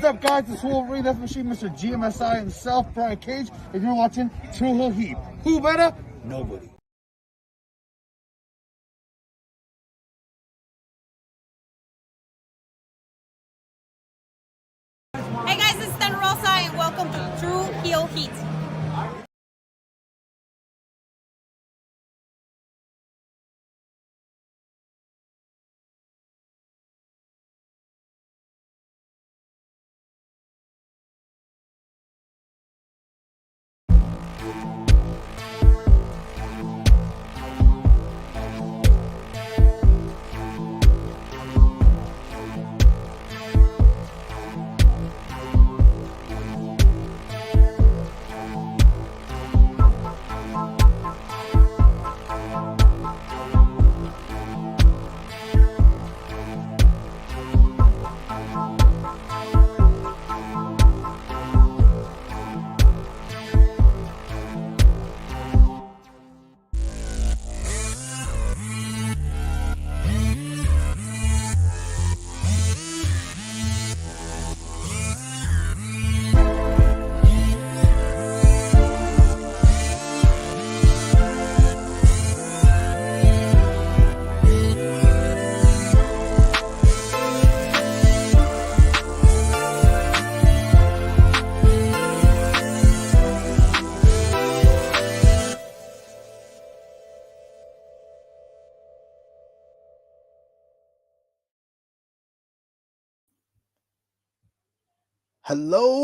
up, guys? It's Wolverine, Death Machine, Mr. GMSI himself, Brian Cage, and you're watching True Hill Heat. Who better? Nobody. Hey guys, it's Thunder Rosa, and welcome to True Hill Heat. Hello.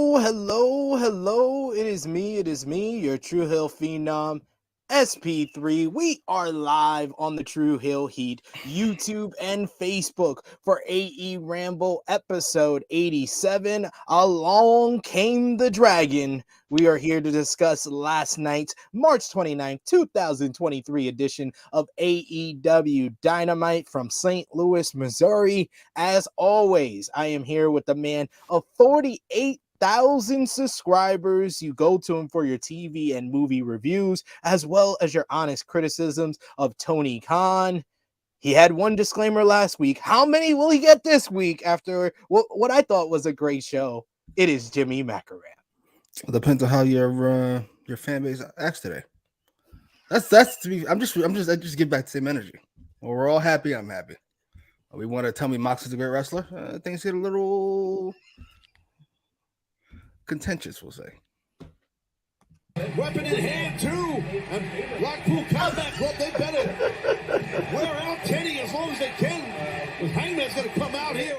It is me, your True Hill Phenom, SP3. We are live on the True Hill Heat YouTube and Facebook for AEWramble episode 87. Along came the dragon. We are here to discuss last night's March 29th, 2023 edition of AEW Dynamite from St. Louis, Missouri. As always, I am here with the man of 48,000 subscribers. You go to him for your TV and movie reviews, as well as your honest criticisms of Tony Khan. He had one disclaimer last week. How many will he get this week after what I thought was a great show? It is Jimmy Macram. It depends on how your fan base acts today. That's to be. I just give back the same energy. Well, we're all happy. I'm happy. We want to tell me Mox is a great wrestler. Things get a little contentious, we'll say. Weapon in hand, too. And Blackpool Combat Club, they better wear out Kenny as long as they can. Because Hangman's going to come out here.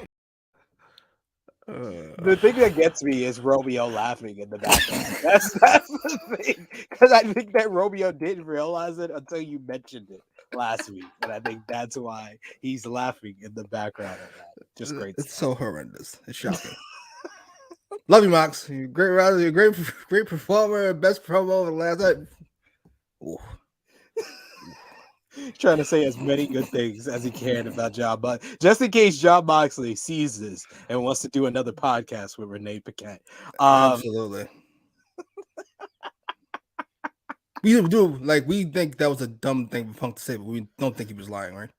The thing that gets me is Romeo laughing in the background. That's the thing. Because I think that Romeo didn't realize it until you mentioned it last week. And I think that's why he's laughing in the background of that. Just great It's stuff. so horrendous. It's shocking. Love you, Mox. You're a great wrestler. You're a great performer. Best promo of the last night. Ooh. Trying to say as many good things as he can about John Moxley, just in case John Moxley sees this and wants to do another podcast with Renee Paquette. Absolutely. We think that was a dumb thing for Punk to say, but we don't think he was lying, right?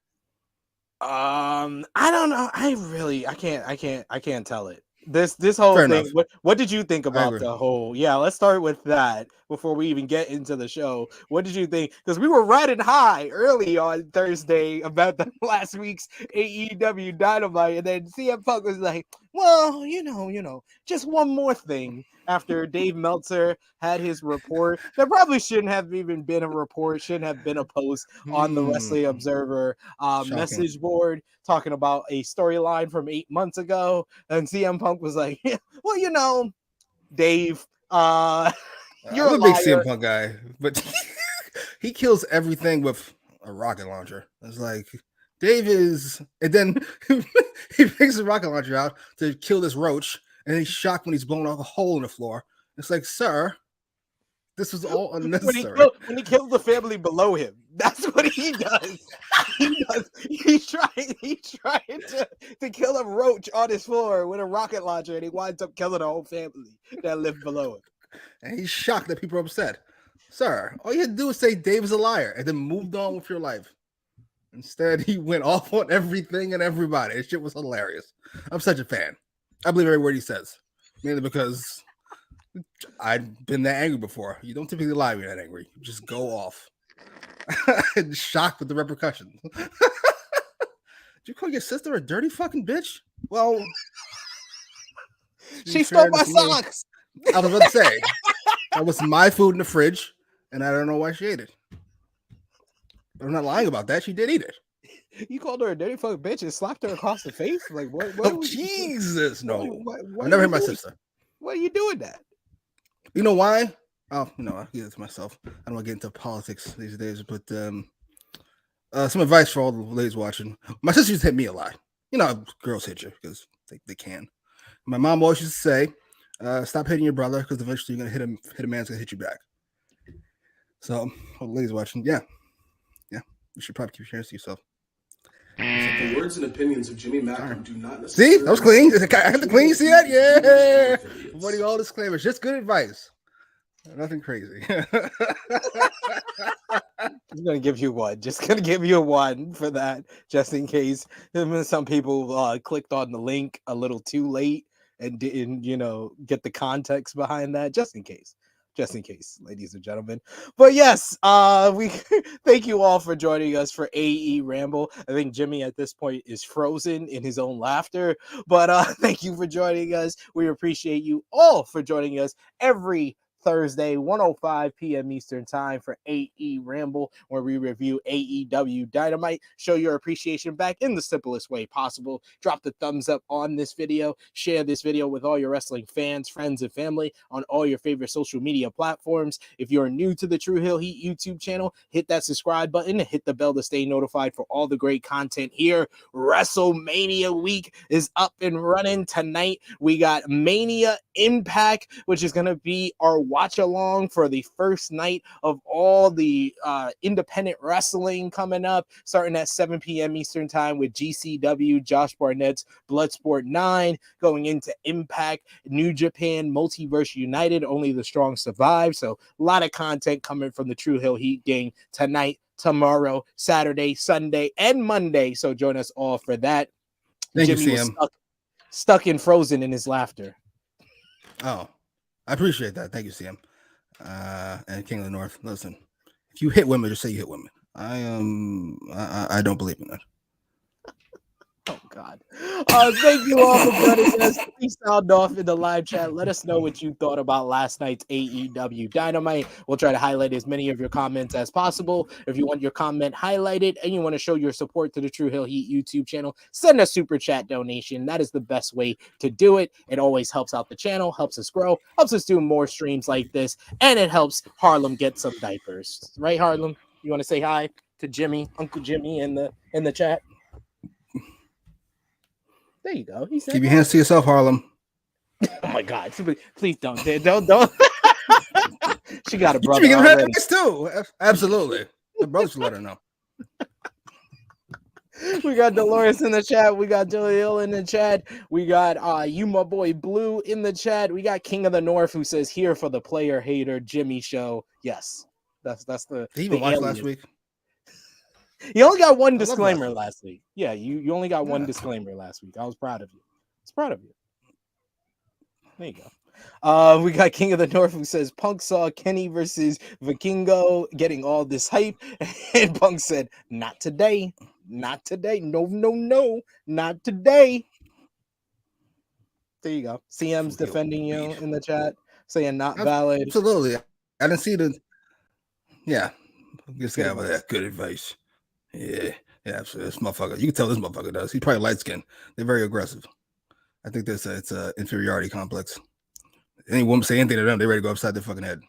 I don't know. I can't tell it. This whole Fair thing. enough. What did you think about agree. the whole? Yeah, let's start with that before we even get into the show. What did you think? Because we were riding high early on Thursday about the last week's AEW Dynamite, and then CM Punk was like, "Well, you know, just one more thing." After Dave Meltzer had his report, there probably shouldn't have even been a report, shouldn't have been a post on the Wrestling Observer message board talking about a storyline from 8 months ago. And CM Punk was like, yeah, well, you know, Dave, you're I'm a big CM Punk guy, but he kills everything with a rocket launcher. It's like Dave is, and then he takes the rocket launcher out to kill this roach, and he's shocked when he's blown off a hole in the floor. It's like, sir, this was all unnecessary. When he kills the family below him, that's what he does. He's trying to kill a roach on his floor with a rocket launcher, and he winds up killing a whole family that lived below him. And he's shocked that people are upset. Sir, all you had to do was say Dave is a liar and then moved on with your life. Instead, he went off on everything and everybody. This shit was hilarious. I'm such a fan. I believe every word he says. Mainly because I've been that angry before. You don't typically lie when you're that angry. You just go off. Shocked with the repercussions. Did you call your sister a dirty fucking bitch? Well, she stole my socks. I was about to say that was my food in the fridge, and I don't know why she ate it. But I'm not lying about that. She did eat it. You called her a dirty fuck bitch and slapped her across the face? Like what? Oh, Jesus, no! What I've never hit my sister. Why are you doing that? You know why? Oh, no, I'll give it to myself. I don't want to get into politics these days, but some advice for all the ladies watching. My sister used to hit me a lot. You know, girls hit you because they can. My mom always used to say, stop hitting your brother because eventually you're going to hit a man's going to hit you back. So, all the ladies watching, yeah, you should probably keep sharing to yourself. The words and opinions of Jimmy Macram do not necessarily... See? That was clean. I had the clean. You see that? Yeah. Avoiding all disclaimers. Just good advice. Nothing crazy. Just gonna give you one. Just gonna give you one for that, just in case. Some people clicked on the link a little too late and didn't, get the context behind that. Just in case, ladies and gentlemen. But yes, we thank you all for joining us for AEWramble. I think Jimmy at this point is frozen in his own laughter. But thank you for joining us. We appreciate you all for joining us every Thursday, 1:05 p.m. Eastern Time for AEWramble, where we review AEW Dynamite. Show your appreciation back in the simplest way possible. Drop the thumbs up on this video. Share this video with all your wrestling fans, friends, and family on all your favorite social media platforms. If you're new to the True Hill Heat YouTube channel, hit that subscribe button and hit the bell to stay notified for all the great content here. WrestleMania week is up and running tonight. We got Mania Impact, which is going to be our watch along for the first night of all the independent wrestling coming up, starting at 7 p.m. Eastern Time with GCW, Josh Barnett's Bloodsport 9, going into Impact, New Japan, Multiverse United, Only the Strong Survive. So a lot of content coming from the True Hill Heat gang tonight, tomorrow, Saturday, Sunday, and Monday. So join us all for that. Thank Jimmy you, was Sam. stuck and frozen in his laughter. Oh, I appreciate that. Thank you, Sam. And King of the North. Listen, if you hit women, just say you hit women. I don't believe in that. Oh God. Thank you all for joining us. Please sound off in the live chat. Let us know what you thought about last night's AEW Dynamite. We'll try to highlight as many of your comments as possible. If you want your comment highlighted and you want to show your support to the True Hill Heat YouTube channel, send a super chat donation. That is the best way to do it. It always helps out the channel, helps us grow, helps us do more streams like this, and it helps Harlem get some diapers. Right, Harlem? You want to say hi to Jimmy, Uncle Jimmy in the chat? There you go. He said, keep your hands to yourself, Harlem. Oh my God! Please don't. She got a brother. You should be giving her already. advice too. Absolutely. The brother should let her know. We got Dolores in the chat. We got Joey Hill in the chat. We got you, my boy Blue, in the chat. We got King of the North who says here for the player hater Jimmy show. Yes, that's the. Did you even watch last week? You only got one disclaimer last week. Yeah, you only got one disclaimer last week. I was proud of you. There you go. We got King of the North who says Punk saw Kenny versus Vikingo getting all this hype, and Punk said, "Not today, not today. No, not today." There you go. CM's defending you in the chat, saying not valid. Absolutely. I didn't see the. Yeah, this guy over there. Good advice. Yeah, absolutely. This motherfucker. You can tell this motherfucker does. He's probably light skinned. They're very aggressive. I think it's a inferiority complex. Any woman say anything to them, they're ready to go upside their fucking head.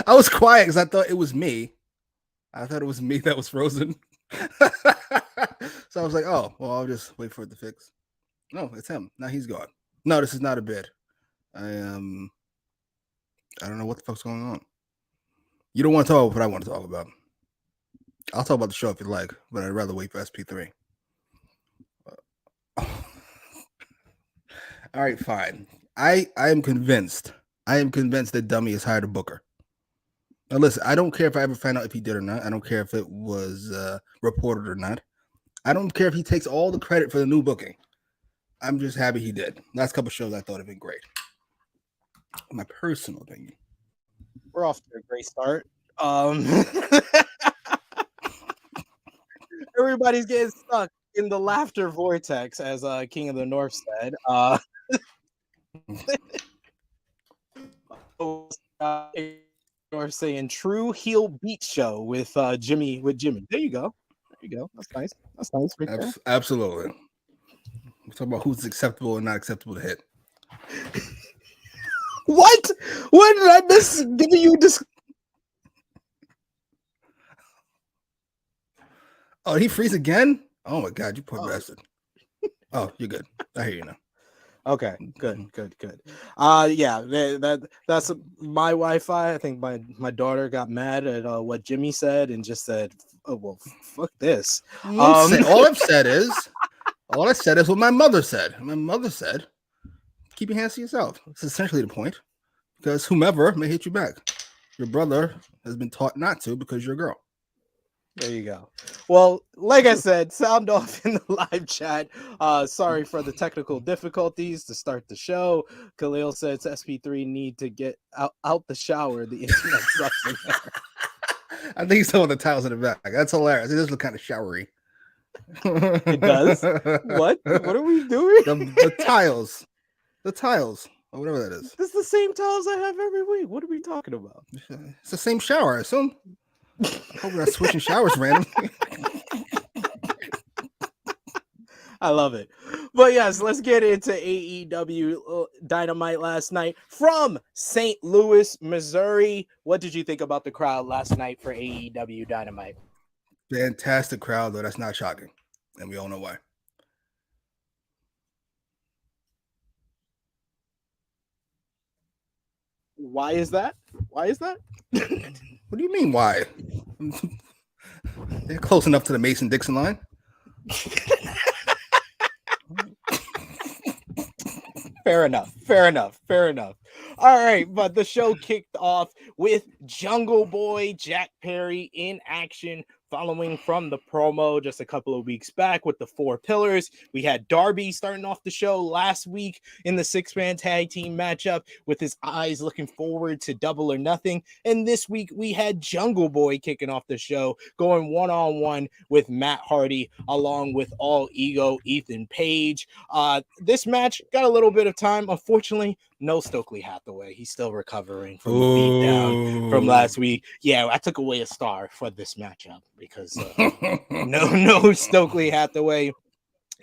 I was quiet because I thought it was me. I thought it was me that was frozen. So I was like, oh, well, I'll just wait for it to fix. No, it's him. Now he's gone. No, this is not a bid. I don't know what the fuck's going on. You don't want to talk about what I want to talk about. I'll talk about the show if you like, but I'd rather wait for SP3. All right, fine. I am convinced. I am convinced that Dummy has hired a booker. Now, listen, I don't care if I ever find out if he did or not. I don't care if it was reported or not. I don't care if he takes all the credit for the new booking. I'm just happy he did. Last couple shows I thought have been great. My personal opinion. We're off to a great start. Everybody's getting stuck in the laughter vortex, as King of the North said. You're saying true heel beat show with Jimmy. There you go. That's nice. Right there. Absolutely. We're talking about who's acceptable and not acceptable to hit. What? What did I miss? Giving you this? Oh, did he freeze again? Oh my God, you poor bastard. Oh, you're good. I hear you now. Okay, good. Yeah, that's my Wi-Fi. I think my daughter got mad at what Jimmy said and just said, "Oh well, fuck this." All I said is what my mother said. My mother said, "Keep your hands to yourself." It's essentially the point, because whomever may hit you back. Your brother has been taught not to because you're a girl. There you go. Well, like I said, sound off in the live chat. Sorry for the technical difficulties to start the show. Khalil says SP3 need to get out the shower. The internet sucks in there. I think he's throwing the towels in the back. That's hilarious. It does look kind of showery. It does? What? What are we doing? The tiles. The tiles. Or whatever that is. This is the same towels I have every week. What are we talking about? It's the same shower, I assume. I hope we're not switching showers randomly. I love it. But yes, let's get into AEW Dynamite last night from St. Louis, Missouri. What did you think about the crowd last night for AEW Dynamite? Fantastic crowd, though. That's not shocking. And we all know why. Why is that? What do you mean, why? They're close enough to the Mason-Dixon line. Fair enough. All right, but the show kicked off with Jungle Boy Jack Perry in action, following from the promo just a couple of weeks back with the 4 pillars. We had Darby starting off the show last week in the 6-man tag team matchup with his eyes looking forward to Double or Nothing. And this week we had Jungle Boy kicking off the show, going one-on-one with Matt Hardy along with All Ego Ethan Page. This match got a little bit of time. Unfortunately, no Stokely Hathaway. He's still recovering from the beatdown from last week. Yeah, I took away a star for this matchup because no Stokely Hathaway.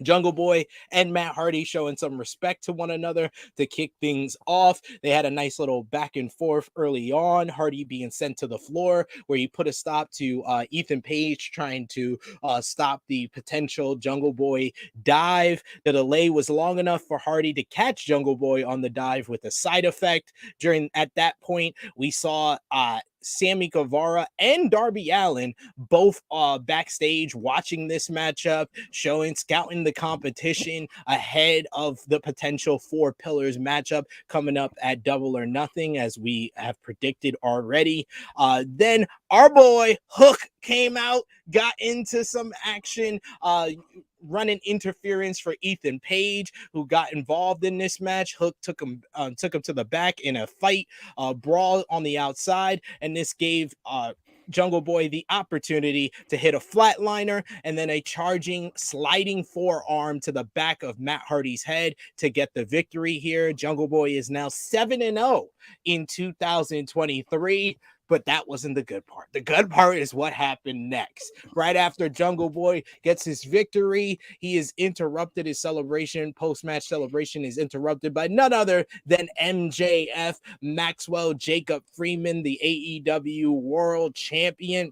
Jungle Boy and Matt Hardy showing some respect to one another to kick things off. They had a nice little back and forth early on. Hardy being sent to the floor where he put a stop to Ethan Page trying to stop the potential Jungle Boy dive. The delay was long enough for Hardy to catch Jungle Boy on the dive with a side effect. At that point, we saw Sammy Guevara and Darby Allin both backstage watching this matchup, scouting the competition ahead of the potential 4 pillars matchup coming up at Double or Nothing, as we have predicted already. Then our boy Hook came out, got into some action, running interference for Ethan Page, who got involved in this match. Hook took him to the back in a fight, brawl on the outside, and this gave Jungle Boy the opportunity to hit a flatliner and then a charging, sliding forearm to the back of Matt Hardy's head to get the victory here. Jungle Boy is now 7-0 in 2023. But that wasn't the good part. The good part is what happened next. Right after Jungle Boy gets his victory, he is interrupted. His celebration, post-match celebration, is interrupted by none other than MJF, Maxwell Jacob Freeman, the AEW World Champion.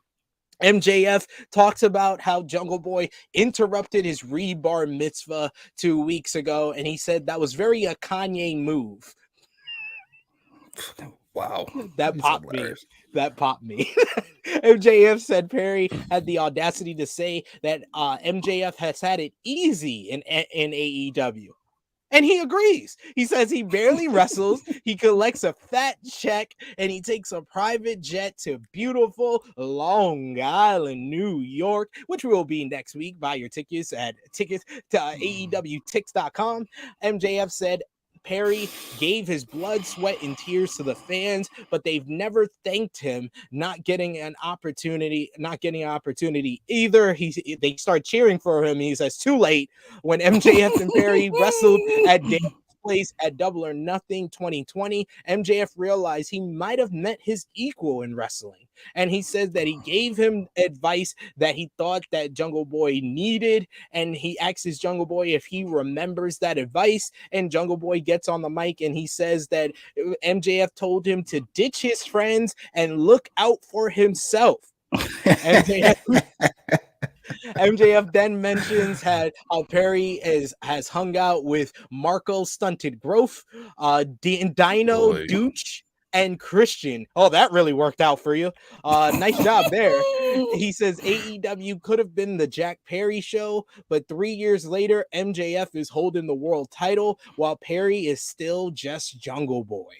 MJF talks about how Jungle Boy interrupted his rebar mitzvah 2 weeks ago, and he said that was very a Kanye move. Wow. That popped me. That popped me. MJF said Perry had the audacity to say that MJF has had it easy in AEW. And he agrees. He says he barely wrestles, he collects a fat check, and he takes a private jet to beautiful Long Island, New York, which will be next week. Buy your tickets to AEWtix.com. MJF said Perry gave his blood, sweat, and tears to the fans, but they've never thanked him not getting an opportunity either. They start cheering for him. He says, too late. When MJF and Perry wrestled at Dave's place at Double or Nothing 2020, MJF realized he might have met his equal in wrestling. And he says that he gave him advice that he thought that Jungle Boy needed. And he asks his Jungle Boy if he remembers that advice. And Jungle Boy gets on the mic and he says that MJF told him to ditch his friends and look out for himself. MJF then mentions how Perry has hung out with Marco Stunted Growth, Dino Dooch, and Christian. Oh, that really worked out for you. Nice job there. He says AEW could have been the Jack Perry show, but 3 years later, MJF is holding the world title while Perry is still just Jungle Boy.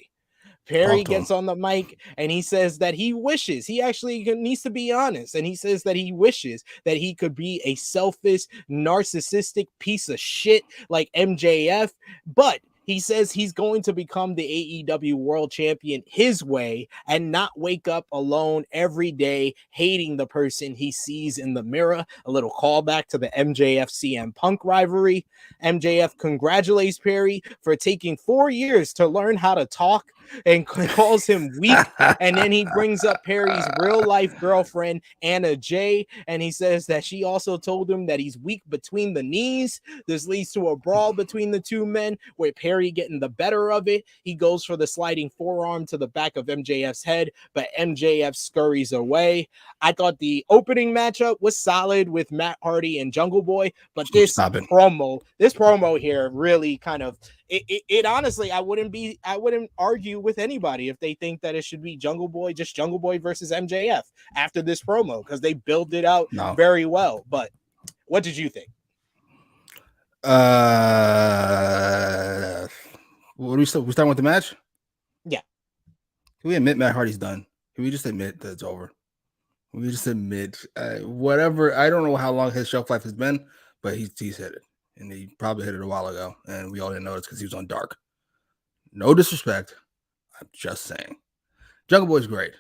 Perry gets on the mic and he says that he wishes, he actually needs to be honest, and he says that he wishes that he could be a selfish, narcissistic piece of shit like MJF, but he says he's going to become the AEW World Champion his way and not wake up alone every day hating the person he sees in the mirror. A little callback to the MJF CM Punk rivalry. MJF congratulates Perry for taking 4 years to learn how to talk and calls him weak. And then he brings up Perry's real life girlfriend, Anna Jay, and he says that she also told him that he's weak between the knees. This leads to a brawl between the two men with Perry getting the better of it. He goes for the sliding forearm to the back of MJF's head, but MJF scurries away. I thought the opening matchup was solid with Matt Hardy and Jungle Boy, but this promo here really kind of it honestly, I wouldn't argue with anybody if they think that it should be Jungle Boy versus MJF after this promo, because they build it out very well. But what did you think? What are we starting with the match? Yeah. Can we admit Matt Hardy's done? Can we just admit that it's over? Can we just admit whatever? I don't know how long his shelf life has been, but he's hit it. And he probably hit it a while ago, and we all didn't notice because he was on Dark. No disrespect. I'm just saying. Jungle Boy's great.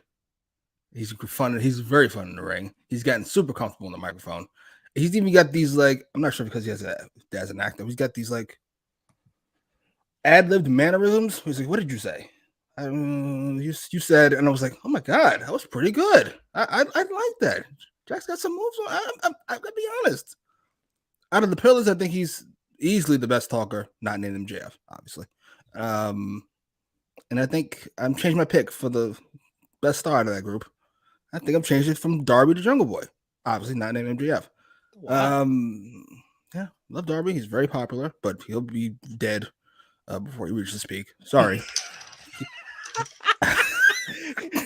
He's fun. He's very fun in the ring. He's gotten super comfortable in the microphone. He's even got these, like, I'm not sure because he has as an actor. He's got these, like, ad-libbed mannerisms. He's like, what did you say? You said, and I was like, oh my God, that was pretty good. I like that. Jack's got some moves. I'm gonna be honest. Out of the pillars, I think he's easily the best talker, not named MJF, obviously. And I think I'm changing my pick for the best star out of that group. I think I'm changing it from Darby to Jungle Boy, obviously not named MJF. Wow. Yeah, love Darby. He's very popular, but he'll be dead before he reaches his peak. Sorry.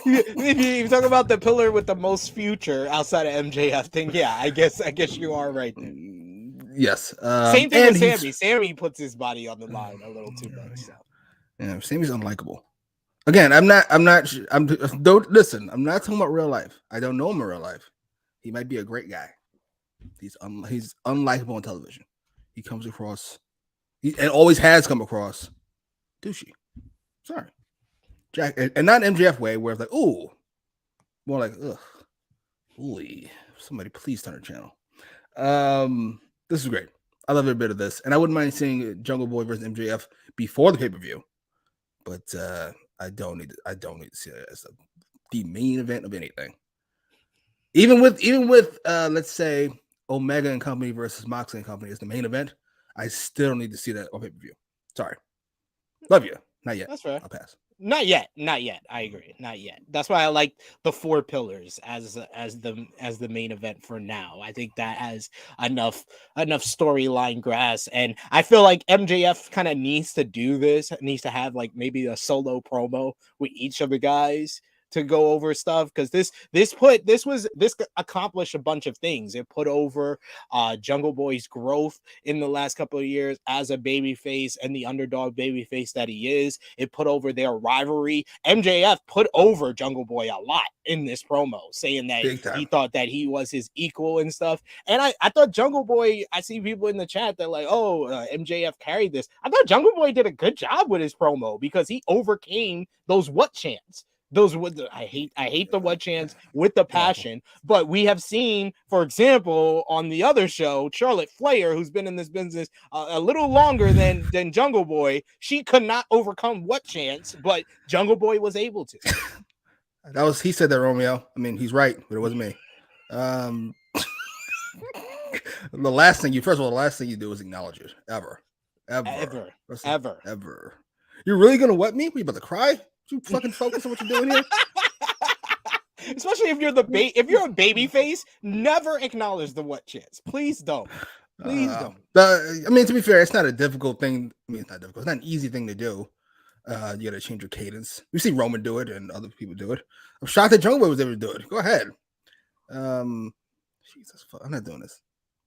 If you talk about the pillar with the most future outside of MJF, then yeah, I guess you are right there. Yes. Same thing with Sammy. Sammy puts his body on the line a little too much. So. Yeah, Sammy's unlikable. Again, don't listen. I'm not talking about real life. I don't know him in real life. He might be a great guy. He's unlikable on television. He comes across, and always has come across, douchey. Sorry, Jack, and not MJF way where it's like, ooh, more like, ugh, ooh, somebody please turn the channel. This is great. I love every bit of this, and I wouldn't mind seeing Jungle Boy versus MJF before the pay-per-view, but I don't need to see it as the main event of anything. Even with let's say Omega and Company versus Moxley and Company is the main event, I still need to see that on pay-per-view. Sorry. Love you. Not yet. That's fair. I'll pass. Not yet. I agree. Not yet. That's why I like the 4 pillars as the main event for now. I think that has enough storyline grass, and I feel like MJF kind of needs to do this. Needs to have like maybe a solo promo with each of the guys to go over stuff, because this accomplished a bunch of things. It put over Jungle Boy's growth in the last couple of years as a babyface and the underdog babyface that he is. It put over their rivalry. MJF put over Jungle Boy a lot in this promo, saying that he thought that he was his equal and stuff. And I thought Jungle Boy, I see people in the chat that like, MJF carried this. I thought Jungle Boy did a good job with his promo because he overcame those what chants. I hate the what chants with the passion, but we have seen, for example, on the other show, Charlotte Flair, who's been in this business a little longer than Jungle Boy, she could not overcome what chants, but Jungle Boy was able to. He said that, Romeo. I mean, he's right, but it wasn't me. The last thing you do is acknowledge it. Ever. You're really gonna wet me? Are you about to cry? You fucking focus on what you're doing here. Especially if you're a baby face, never acknowledge the what chance. Please don't. Don't. I mean, to be fair, it's not a difficult thing. I mean, it's not difficult. It's not an easy thing to do. You gotta change your cadence. We see Roman do it and other people do it. I'm shocked that Jungle Boy was able to do it. Go ahead. Jesus, I'm not doing this.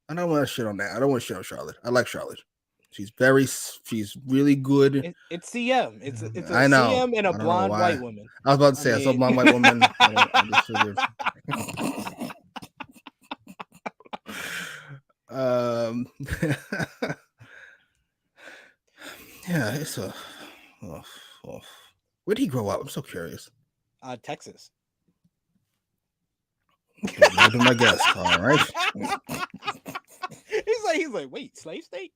I don't want to shit on that. I don't want to shit on Charlotte. I like Charlotte. She's really good. It's CM. It's a I know. CM and a blonde white woman. I was about to say I saw a blonde white woman. Yeah, it's a. Where did he grow up? I'm so curious. Texas. Okay, that'll be my guess. All right. He's like, wait, slave state?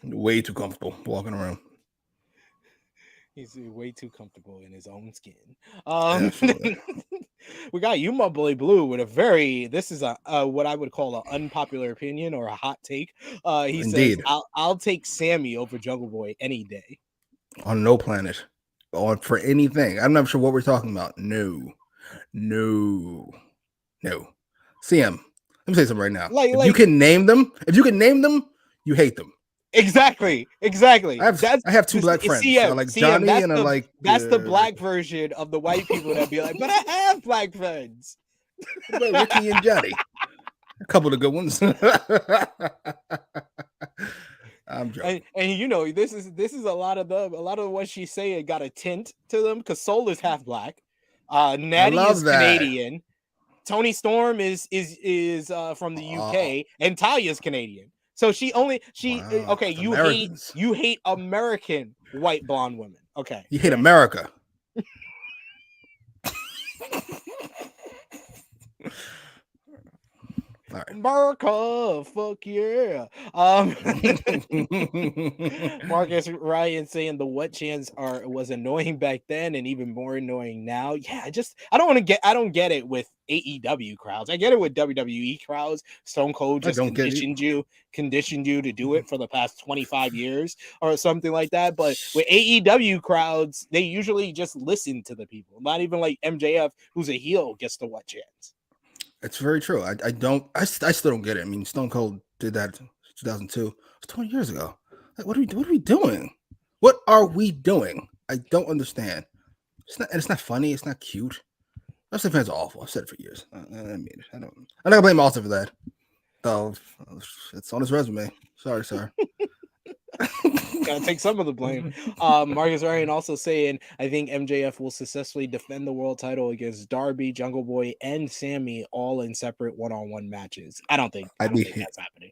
Way too comfortable walking around. He's way too comfortable in his own skin. We got you, my boy Blue, with this is a what I would call an unpopular opinion or a hot take. He Indeed. Says, I'll take Sammy over Jungle Boy any day. On no planet. Or for anything. I'm not sure what we're talking about. No. CM. Let me say something right now. If you can name them, you hate them. Exactly. I have 2 black friends. I like Johnny and I like. That's the black version of the white people that be like, but I have black friends. Ricky and Johnny. A couple of good ones. I'm joking. And this is a lot of what she's saying got a tint to them because Soul is half black. Natty is Canadian. Tony Storm is from the UK, and Taya's Canadian. So you hate American white blonde women. Okay. You hate America. All right. America, fuck yeah. Marcus Ryan saying the what chants was annoying back then and even more annoying now. Yeah, I don't get it with AEW crowds. I get it with WWE crowds. Stone Cold just conditioned you to do it for the past 25 years or something like that. But with AEW crowds, they usually just listen to the people. Not even like MJF, who's a heel, gets the what chants. It's very true. I still don't get it. I mean, Stone Cold did that in 2002. It's 20 years ago. Like, what are we doing? What are we doing? I don't understand. It's not funny. It's not cute. Wrestling fans are awful. I've said it for years. I'm not gonna blame Austin for that. Though it's on his resume. Sorry, sir. Gotta take some of the blame. Marcus Ryan also saying, I think MJF will successfully defend the world title against Darby, Jungle Boy, and Sammy all in separate one-on-one matches. I don't think that's happening.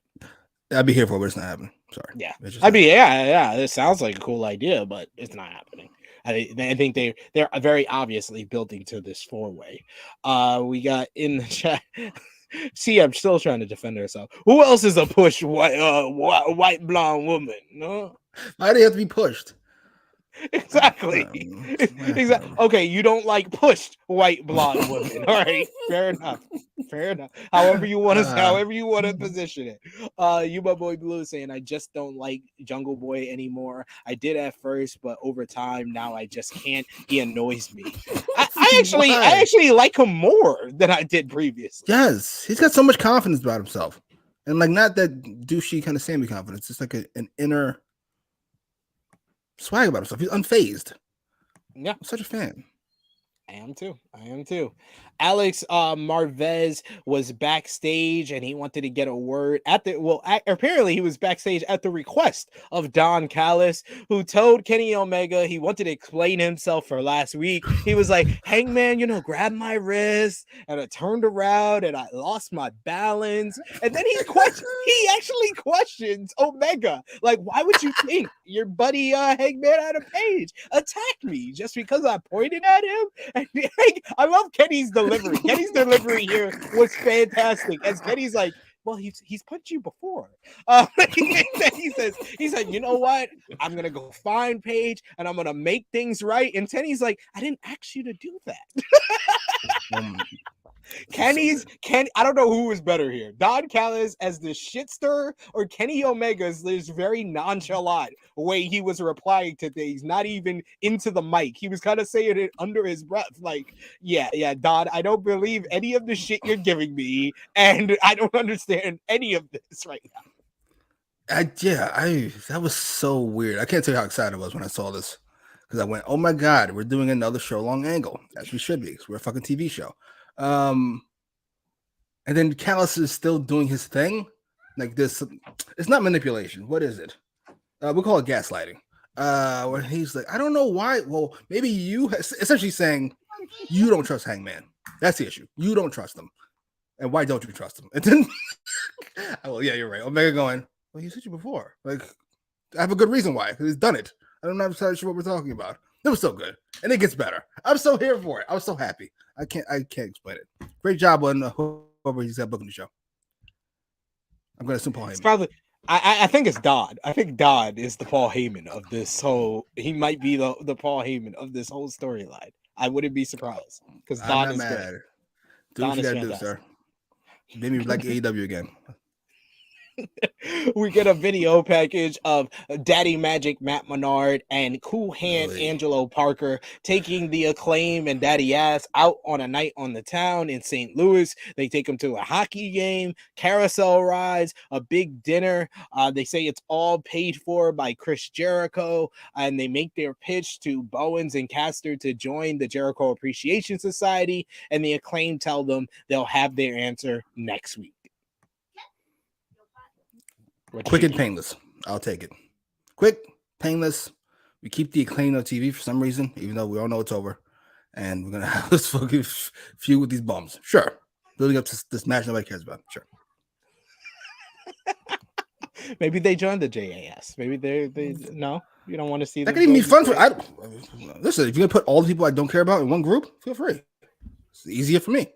I'd be here for it, but it's not happening. Sorry. Yeah. Yeah. It sounds like a cool idea, but it's not happening. I think they're very obviously building to this 4-way. We got in the chat. See, I'm still trying to defend herself. Who else is a push white blonde woman? No, why do they have to be pushed? Exactly. Exactly. Okay, you don't like pushed white blonde women. All right, fair enough. Fair enough. However you want to position it. You my boy Blue saying I just don't like Jungle Boy anymore. I did at first, but over time now I just can't. He annoys me. I actually like him more than I did previously. Yes, he's got so much confidence about himself, and like not that douchey kind of Sammy confidence. It's like an inner swag about himself. He's unfazed. Yeah, I'm such a fan. I am too. Alex Marvez was backstage and he wanted to get a word apparently he was backstage at the request of Don Callis, who told Kenny Omega he wanted to explain himself for last week. He was like, Hangman, grab my wrist, and I turned around and I lost my balance. And then he actually questions Omega, like, why would you think your buddy Hangman Adam Page attacked me just because I pointed at him? And I love Kenny's delivery. Kenny's delivery here was fantastic. As Kenny's like, well, he's punched you before. He said, you know what? I'm gonna go find Paige and I'm gonna make things right. And Kenny's like, I didn't ask you to do that. I don't know who is better here. Don Callis as the shit stirrer or Kenny Omega's this very nonchalant way he was replying to things, not even into the mic. He was kind of saying it under his breath, like, yeah, Don, I don't believe any of the shit you're giving me, and I don't understand any of this right now. That was so weird. I can't tell you how excited I was when I saw this, because I went, oh my god, we're doing another show long angle, as we should be, because we're a fucking TV show. And then Callis is still doing his thing like this. It's not manipulation. What is it? We call it gaslighting. Where he's like, I don't know why. Well, maybe essentially saying you don't trust Hangman. That's the issue. You don't trust him. And why don't you trust him? And then, yeah, you're right. Omega going, well, he's hit you before. Like, I have a good reason why, because he's done it. I'm not entirely sure what we're talking about. It was so good, and it gets better. I'm so here for it. I was so happy. I can't explain it. Great job on whoever he's got booking the show. I'm going to assume Paul Heyman. It's probably. I think it's Dodd. I think Dodd is the Paul Heyman of this whole. He might be the Paul Heyman of this whole storyline. I wouldn't be surprised because Dodd is good. Do what you gotta do, sir. Maybe like AEW again. We get a video package of Daddy Magic Matt Menard and Cool Hand Angelo Parker taking the Acclaim and Daddy Ass out on a night on the town in St. Louis. They take them to a hockey game, carousel rides, a big dinner. They say it's all paid for by Chris Jericho, and they make their pitch to Bowens and Caster to join the Jericho Appreciation Society, and the Acclaim tell them they'll have their answer next week. Quick and painless. I'll take it. Quick, painless. We keep the Acclaim on TV for some reason, even though we all know it's over. And we're going to have this fucking feud with these bums. Sure. Building up to this match nobody cares about. Sure. Maybe they joined the JAS. Maybe they no, you don't want to see that. Could even be fun for. Listen, if you're going to put all the people I don't care about in one group, feel free. It's easier for me.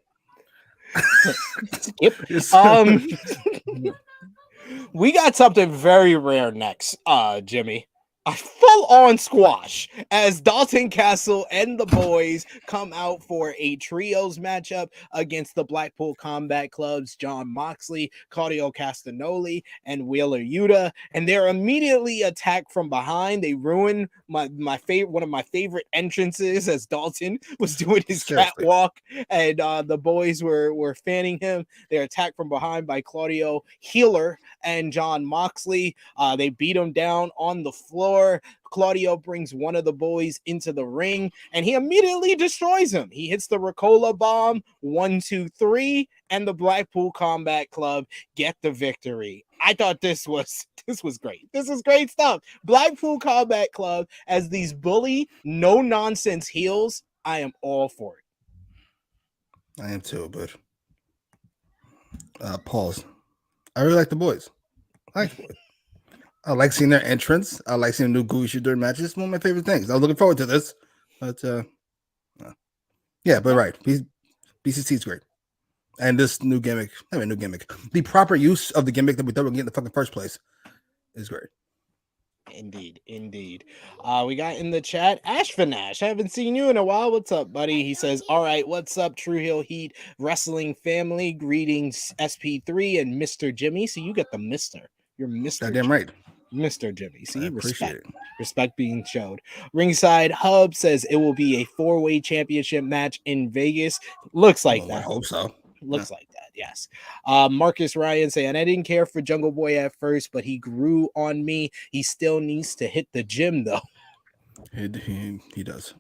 We got something very rare next, Jimmy. A full-on squash as Dalton Castle and the boys come out for a trios matchup against the Blackpool Combat Club's Jon Moxley, Claudio Castagnoli, and Wheeler Yuta, and they're immediately attacked from behind. They ruin one of my favorite entrances as Dalton was doing his catwalk, and the boys were fanning him. They're attacked from behind by Claudio Healer and Jon Moxley. They beat him down on the floor. Claudio brings one of the boys into the ring and he immediately destroys him. He hits the Ricola bomb, 1, 2, 3, and the Blackpool Combat Club get the victory. I thought this was great. This is great stuff. Blackpool Combat Club as these bully, no nonsense heels. I am all for it. I am too, but pause. I really like the boys. I like seeing their entrance. I like seeing new Gooey during matches. It's one of my favorite things. I was looking forward to this. But, yeah, but right. BCC is great. And this new gimmick, the proper use of the gimmick that we thought we were getting in the fucking first place is great. Indeed. We got in the chat Ashfanash. I haven't seen you in a while. What's up, buddy? He says, all right, what's up, True Hill Heat Wrestling family? Greetings, SP3 and Mr. Jimmy. So you get the Mr. You're Mr. Goddamn Jimmy. right. Mr. Jimmy. See, I appreciate respect being showed. Ringside Hub says it will be a 4-way championship match in Vegas. Looks like that. I hope so. Looks like that, yes. Marcus Ryan saying, I didn't care for Jungle Boy at first, but he grew on me. He still needs to hit the gym, though. He does.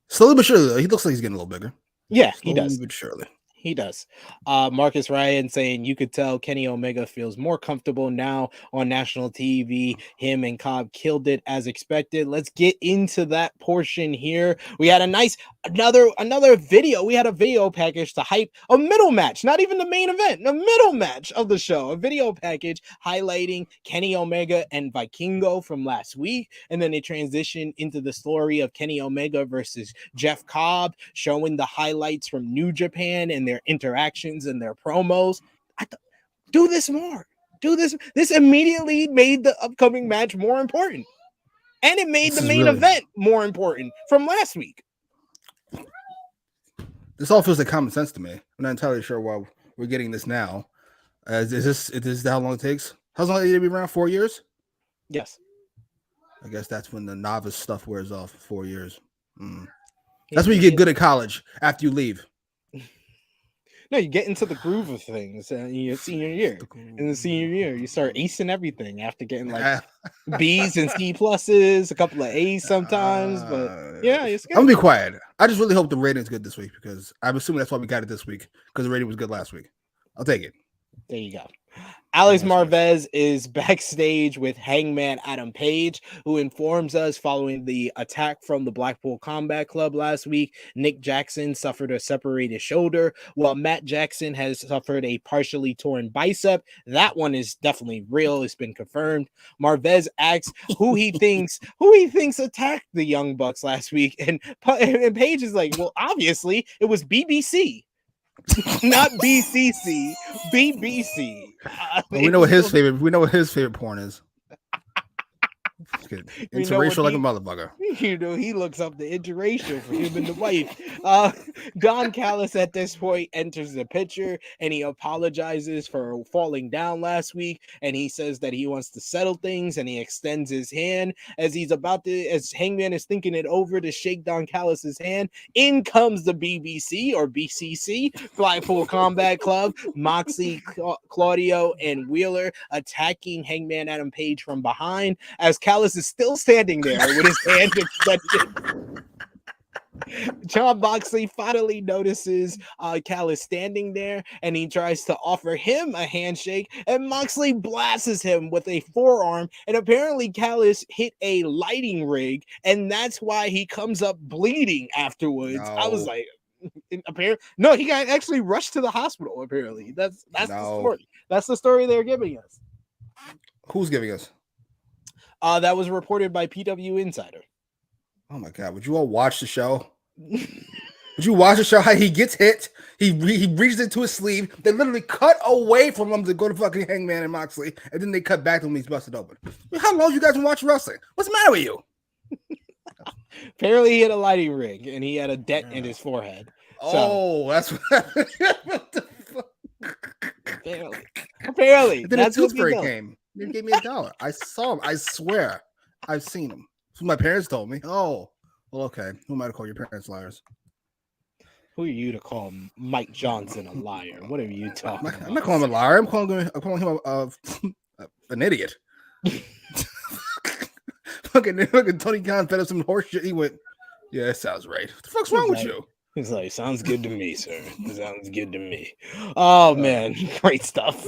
Slowly but surely, though. He looks like he's getting a little bigger. Yeah, Slowly he does. but surely. He does. Marcus Ryan saying you could tell Kenny Omega feels more comfortable now on national TV. Him and Cobb killed it as expected. Let's get into that portion here. We had a nice another video. We had a video package to hype a middle match, not even the main event, the middle match of the show. A video package highlighting Kenny Omega and Vikingo from last week, and then it transitioned into the story of Kenny Omega versus Jeff Cobb, showing the highlights from New Japan and their interactions and their promos. Do this more. Do this. This immediately made the upcoming match more important, and it made the main event more important from last week. This all feels like common sense to me. I'm not entirely sure why we're getting this now. Is this how long it takes? How long did it be around? 4 years? Yes. I guess that's when the novice stuff wears off. 4 years. That's when you get good at college after you leave. No, you get into the groove of things in your senior year. In the senior year, you start acing everything after getting like B's and C pluses, a couple of A's sometimes. But yeah, it's good. I'm gonna be quiet. I just really hope the rating's good this week because I'm assuming that's why we got it this week because the rating was good last week. I'll take it. There you go. Alex Marvez is backstage with Hangman Adam Page, who informs us following the attack from the Blackpool Combat Club last week, Nick Jackson suffered a separated shoulder, while Matt Jackson has suffered a partially torn bicep. That one is definitely real. It's been confirmed. Marvez asks who he thinks attacked the Young Bucks last week, and Page is like, well, obviously it was BBC. Not BCC, BBC. We know what his favorite porn is. Interracial like a motherfucker. You know, he looks up the interracial for him and the wife. Don Callis at this point enters the picture and he apologizes for falling down last week. And he says that he wants to settle things and he extends his hand as Hangman is thinking it over to shake Don Callis's hand. In comes the BBC or BCC, Blackpool Combat Club, Moxley, Claudio, and Wheeler attacking Hangman Adam Page from behind as Callis is still standing there with his hand extended. John Moxley finally notices Callis standing there and he tries to offer him a handshake and Moxley blasts him with a forearm and apparently Callis hit a lighting rig and that's why he comes up bleeding afterwards. No. I was like, apparently, no, he got actually rushed to the hospital. Apparently, that's the story. That's the story they're giving us. Who's giving us? That was reported by PW Insider. Oh my God! Would you all watch the show? Would you watch the show? How he gets hit? He reaches into his sleeve. They literally cut away from him to go to fucking Hangman and Moxley, and then they cut back to him. He's busted open. How long you guys been watching wrestling? What's the matter with you? Apparently, he had a lighting rig and he had a dent in his forehead. Oh, that's what the fuck. Apparently, then that's what he came. He gave me $1. I saw him. I swear, I've seen him. So my parents told me. Oh, well, okay. Who am I to call your parents liars? Who are you to call Mike Johnson a liar? What are you talking about? I'm not calling him a liar. I'm calling him an idiot. Fucking Tony Khan fed up some horse shit. He went, yeah, that sounds right. What the fuck's wrong with you? He's like, sounds good to me, sir. Sounds good to me. Oh, man. Great stuff.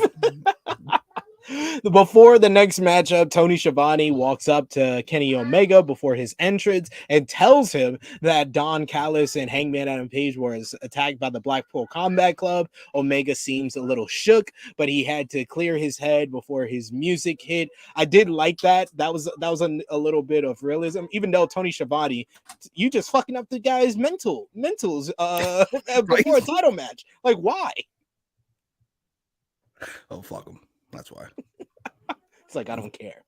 Before the next matchup, Tony Schiavone walks up to Kenny Omega before his entrance and tells him that Don Callis and Hangman Adam Page was attacked by the Blackpool Combat Club. Omega seems a little shook, but he had to clear his head before his music hit. I did like that. That was a little bit of realism, even though Tony Schiavone, you just fucking up the guy's mentals before a title match. Like, why? Oh, fuck him. That's why. It's like, I don't care.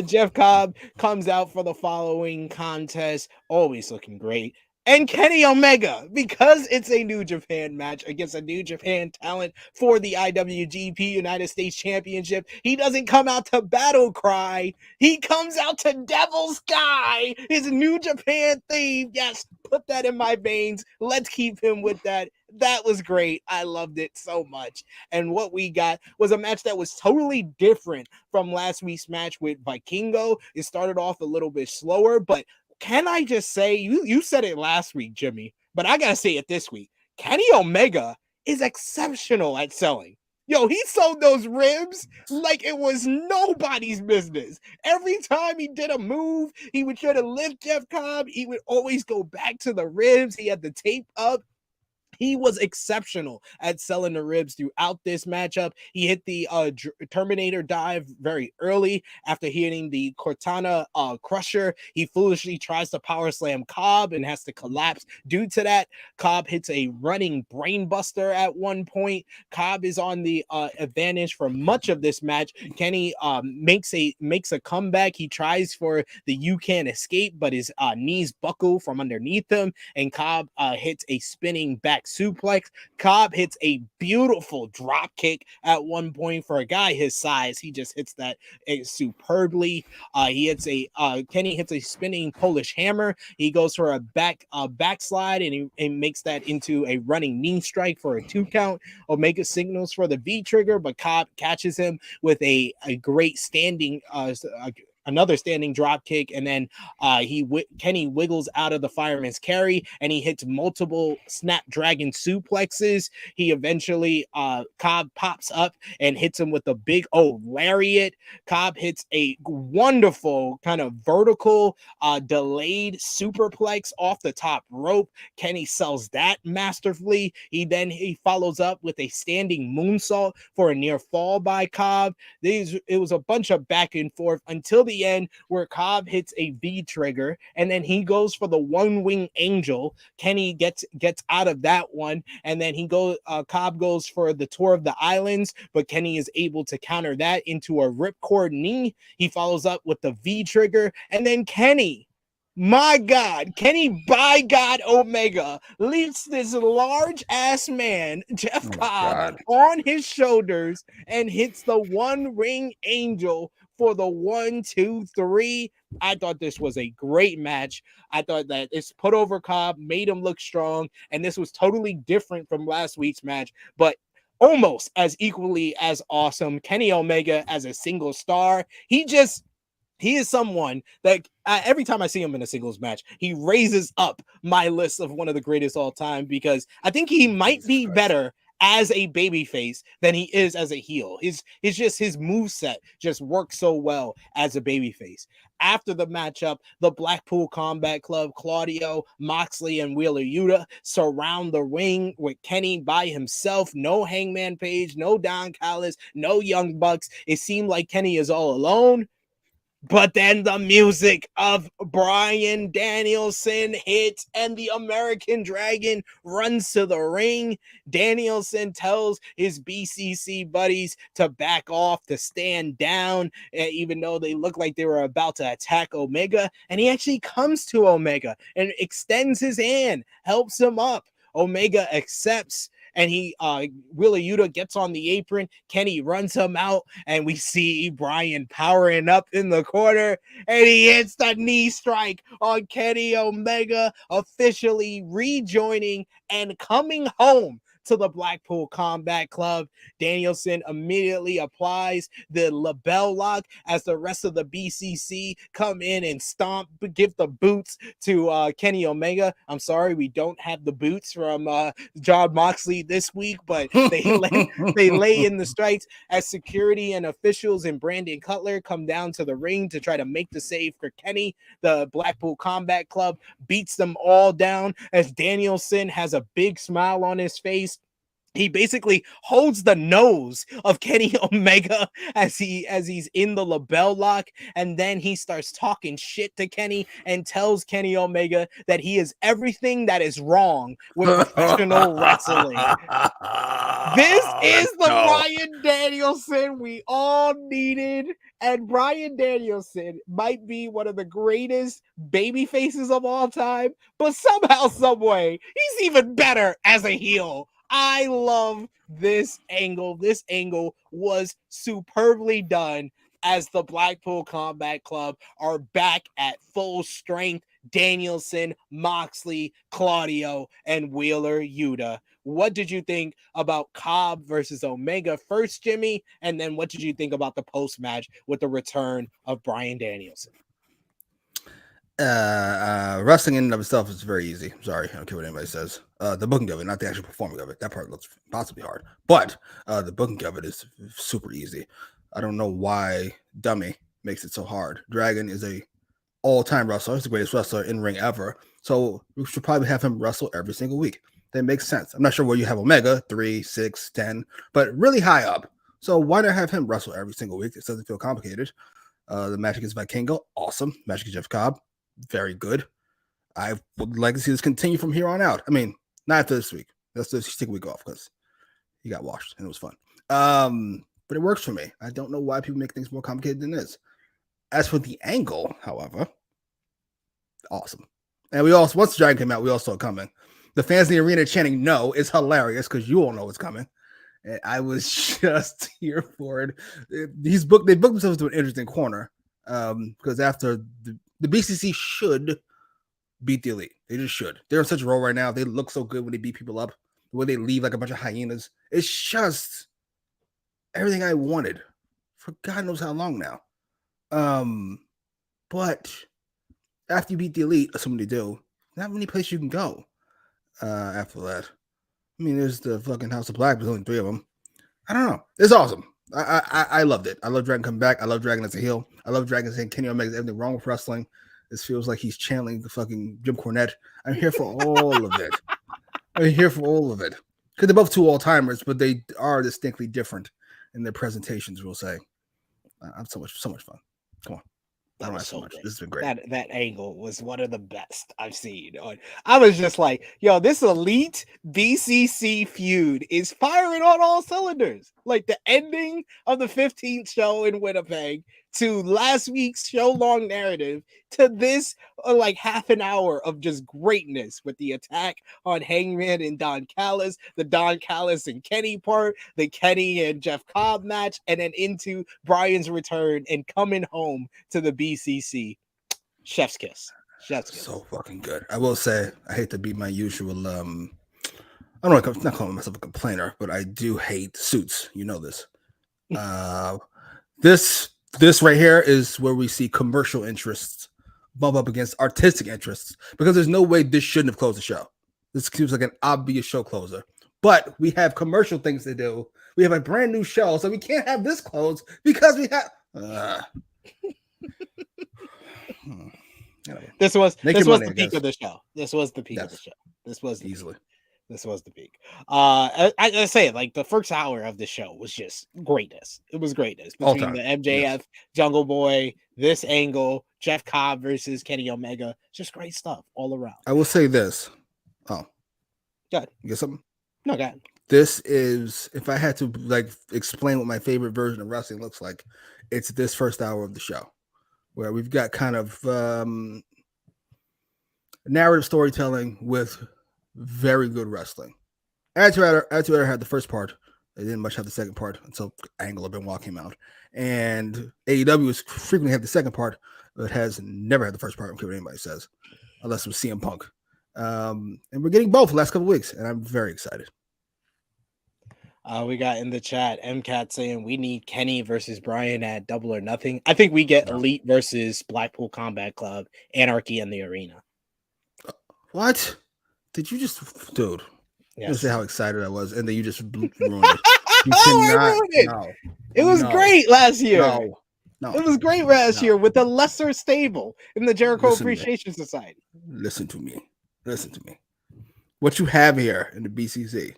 Jeff Cobb comes out for the following contest, always looking great. And Kenny Omega, because it's a New Japan match against a New Japan talent for the IWGP United States Championship, he doesn't come out to battle cry. He comes out to Devil Sky, his New Japan theme. Yes, put that in my veins. Let's keep him with that. That was great. I loved it so much. And what we got was a match that was totally different from last week's match with Vikingo. It started off a little bit slower, but can I just say, you said it last week, Jimmy, but I gotta say it this week. Kenny Omega is exceptional at selling. Yo, he sold those ribs like it was nobody's business. Every time he did a move, he would try to lift Jeff Cobb. He would always go back to the ribs. He had the tape up. He was exceptional at selling the ribs throughout this matchup. He hit the Terminator dive very early after hitting the Cortana Crusher. He foolishly tries to power slam Cobb and has to collapse due to that. Cobb hits a running brainbuster at one point. Cobb is on the advantage for much of this match. Kenny makes a comeback. He tries for the "you can't escape," but his knees buckle from underneath him, and Cobb hits a spinning back suplex. Cobb hits a beautiful drop kick at one point. For a guy his size, he just hits that superbly. Kenny hits a spinning Polish hammer. He goes for a backslide, and he makes that into a running knee strike for a 2 count. Omega signals for the V trigger, but Cobb catches him with a great standing another standing drop kick, and then Kenny wiggles out of the fireman's carry, and he hits multiple snapdragon suplexes. He eventually Cobb pops up and hits him with a big lariat. Cobb hits a wonderful kind of vertical delayed superplex off the top rope. Kenny sells that masterfully. He follows up with a standing moonsault for a near fall by Cobb. It was a bunch of back and forth until the end, where Cobb hits a V trigger, and then he goes for the one wing angel. Kenny gets out of that one, and then Cobb goes for the tour of the islands, but Kenny is able to counter that into a ripcord knee. He follows up with the V trigger, and then Kenny by God Omega lifts this large ass man, Jeff Cobb, on his shoulders and hits the one ring angel for the 1, 2, 3. I thought this was a great match. I thought that it's put over Cobb, made him look strong, and this was totally different from last week's match, but almost as equally as awesome. Kenny Omega as a single star, he is someone that every time I see him in a singles match, he raises up my list of one of the greatest all time, because I think he might be better as a babyface than he is as a heel. His moveset just works so well as a babyface. After the matchup, the Blackpool Combat Club, Claudio, Moxley, and Wheeler Yuta surround the ring with Kenny by himself. No Hangman Page, no Don Callis, no Young Bucks. It seemed like Kenny is all alone. But then the music of Bryan Danielson hits, and the American Dragon runs to the ring. Danielson tells his BCC buddies to back off, to stand down, even though they look like they were about to attack Omega. And he actually comes to Omega and extends his hand, helps him up. Omega accepts, and Wheeler Yuta gets on the apron. Kenny runs him out, and we see Bryan powering up in the corner, and he hits the knee strike on Kenny Omega, officially rejoining and coming home to the Blackpool Combat Club. Danielson immediately applies the label lock as the rest of the BCC come in and give the boots to Kenny Omega. I'm sorry, we don't have the boots from Jon Moxley this week, but they lay in the strikes as security and officials and Brandon Cutler come down to the ring to try to make the save for Kenny. The Blackpool Combat Club beats them all down as Danielson has a big smile on his face. He basically holds the nose of Kenny Omega as he's in the label lock, and then he starts talking shit to Kenny and tells Kenny Omega that he is everything that is wrong with professional wrestling. This is the Bryan Danielson we all needed, and Bryan Danielson might be one of the greatest baby faces of all time, but somehow, some way, he's even better as a heel. I love this angle. This angle was superbly done as the Blackpool Combat Club are back at full strength. Danielson, Moxley, Claudio, and Wheeler Yuta. What did you think about Cobb versus Omega first, Jimmy? And then what did you think about the post-match with the return of Bryan Danielson? Wrestling in and of itself is very easy. Sorry, I don't care what anybody says. The booking of it, not the actual performing of it. That part looks possibly hard, but the booking of it is super easy. I don't know why Dummy makes it so hard. Dragon is a all-time wrestler. He's the greatest wrestler in ring ever. So we should probably have him wrestle every single week. That makes sense. I'm not sure where you have Omega, 3, 6, 10, but really high up. So why not have him wrestle every single week? It doesn't feel complicated. The match against Vikingo, awesome. Match against Jeff Cobb, very good. I would like to see this continue from here on out. I mean, not after this week. Let's just take a week off because he got washed and it was fun. But it works for me. I don't know why people make things more complicated than this. As for the angle, however, awesome. And we also, once the Dragon came out, we all saw it coming. The fans in the arena chanting no is hilarious because you all know it's coming. And I was just here for it. They booked themselves to an interesting corner because after the BCC should beat the Elite. They just should. They're in such a role right now. They look so good when they beat people up. The way they leave like a bunch of hyenas. It's just everything I wanted for God knows how long now. But after you beat the Elite, assuming they do, not many places you can go after that. I mean, there's the fucking House of Black, there's only 3 of them. I don't know. It's awesome. I loved it. I love Dragon coming back. I love Dragon as a heel. I love Dragon saying Kenny Omega is everything wrong with wrestling. This feels like he's channeling the fucking Jim Cornette. I'm here for all of it. I'm here for all of it. Because they're both 2 all-timers, but they are distinctly different in their presentations, we'll say. I'm so much fun. Come on. That was so much. This has been great. That angle was one of the best I've seen. I was just like, yo, this Elite BCC feud is firing on all cylinders. Like the ending of the 15th show in Winnipeg to last week's show-long narrative to this like half an hour of just greatness with the attack on Hangman and Don Callis, the Don Callis and Kenny part, the Kenny and Jeff Cobb match, and then into Bryan's return and coming home to the BCC. Chef's kiss. Chef's kiss. So fucking good. I will say, I hate to be my usual, I don't know, I'm not calling myself a complainer, but I do hate suits. You know this. This right here is where we see commercial interests bump up against artistic interests because there's no way this shouldn't have closed the show. This seems like an obvious show closer, but we have commercial things to do. We have a brand new show, so we can't have this closed because we have. This was the peak of the show. This was the peak. I say it, like the first hour of the show was just greatness. It was greatness between the MJF, Jungle Boy, this angle, Jeff Cobb versus Kenny Omega. Just great stuff all around. I will say this. Oh, good. You get something? No, go ahead. This is, if I had to like explain what my favorite version of wrestling looks like, it's this first hour of the show where we've got kind of narrative storytelling with very good wrestling. Attitude Era had the first part. They didn't much have the second part until Angle and Benoit came out. And AEW has frequently had the second part, but has never had the first part. I don't care what anybody says, unless it was CM Punk. And we're getting both the last couple of weeks, and I'm very excited. We got in the chat MCAT saying we need Kenny versus Bryan at Double or Nothing. I think we get Elite versus Blackpool Combat Club, Anarchy in the Arena. What? Did you just, dude? Yes. You say how excited I was, and then you just ruined it. You cannot. Ruined it. No, it was great last year. No, it was great last year with a lesser stable in the Jericho Appreciation Society. Listen to me. what you have here in the BCC,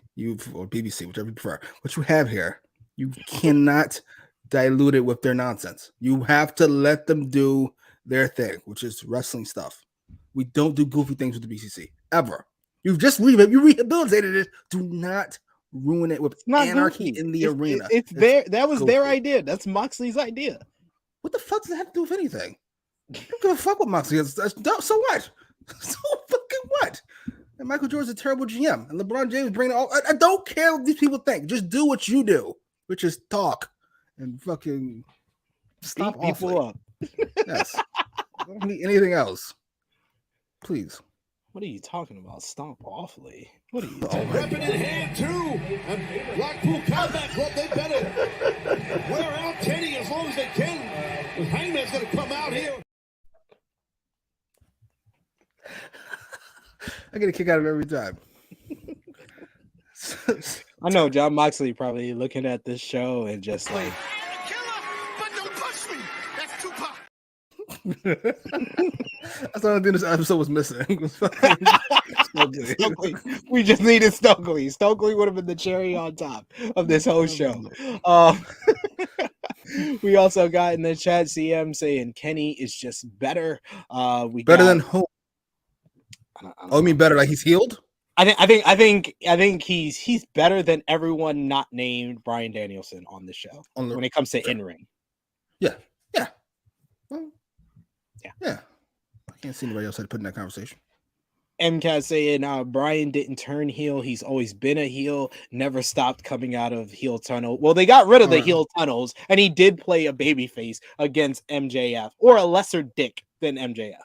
or BBC, whichever you prefer, what you have here, you cannot dilute it with their nonsense. You have to let them do their thing, which is wrestling stuff. We don't do goofy things with the BCC ever. You've just rehabilitated it. Do not ruin it with anarchy in the arena. That was their idea. That's Moxley's idea. What the fuck does that have to do with anything? I don't give a fuck what Moxley is. So what? So fucking what? And Michael Jordan's a terrible GM. And LeBron James bringing all. I don't care what these people think. Just do what you do, which is talk and fucking stop people up. Yes. I don't need anything else. Please. What are you talking about? Stomp awfully. What are you talking about? Weapon in hand, too. And Blackpool Combat Club, they better wear out Kenny as long as they can. Hangman's going to come out here. I get a kick out of it every time. I know John Moxley probably looking at this show and just like, but don't push me. That's Tupac. That's the only thing this episode was missing. Stokely. We just needed Stokely. Stokely would have been the cherry on top of this whole show. We also got in the chat CM saying Kenny is just better. Than who? I mean better, like he's healed? I think he's better than everyone not named Bryan Danielson on the show when it comes to in-ring. Yeah. Well, yeah. I can't see anybody else had to put in that conversation. MCAT saying Bryan didn't turn heel. He's always been a heel, never stopped coming out of heel tunnel. Well, they got rid of the heel tunnels, and he did play a babyface against MJF, or a lesser dick than MJF.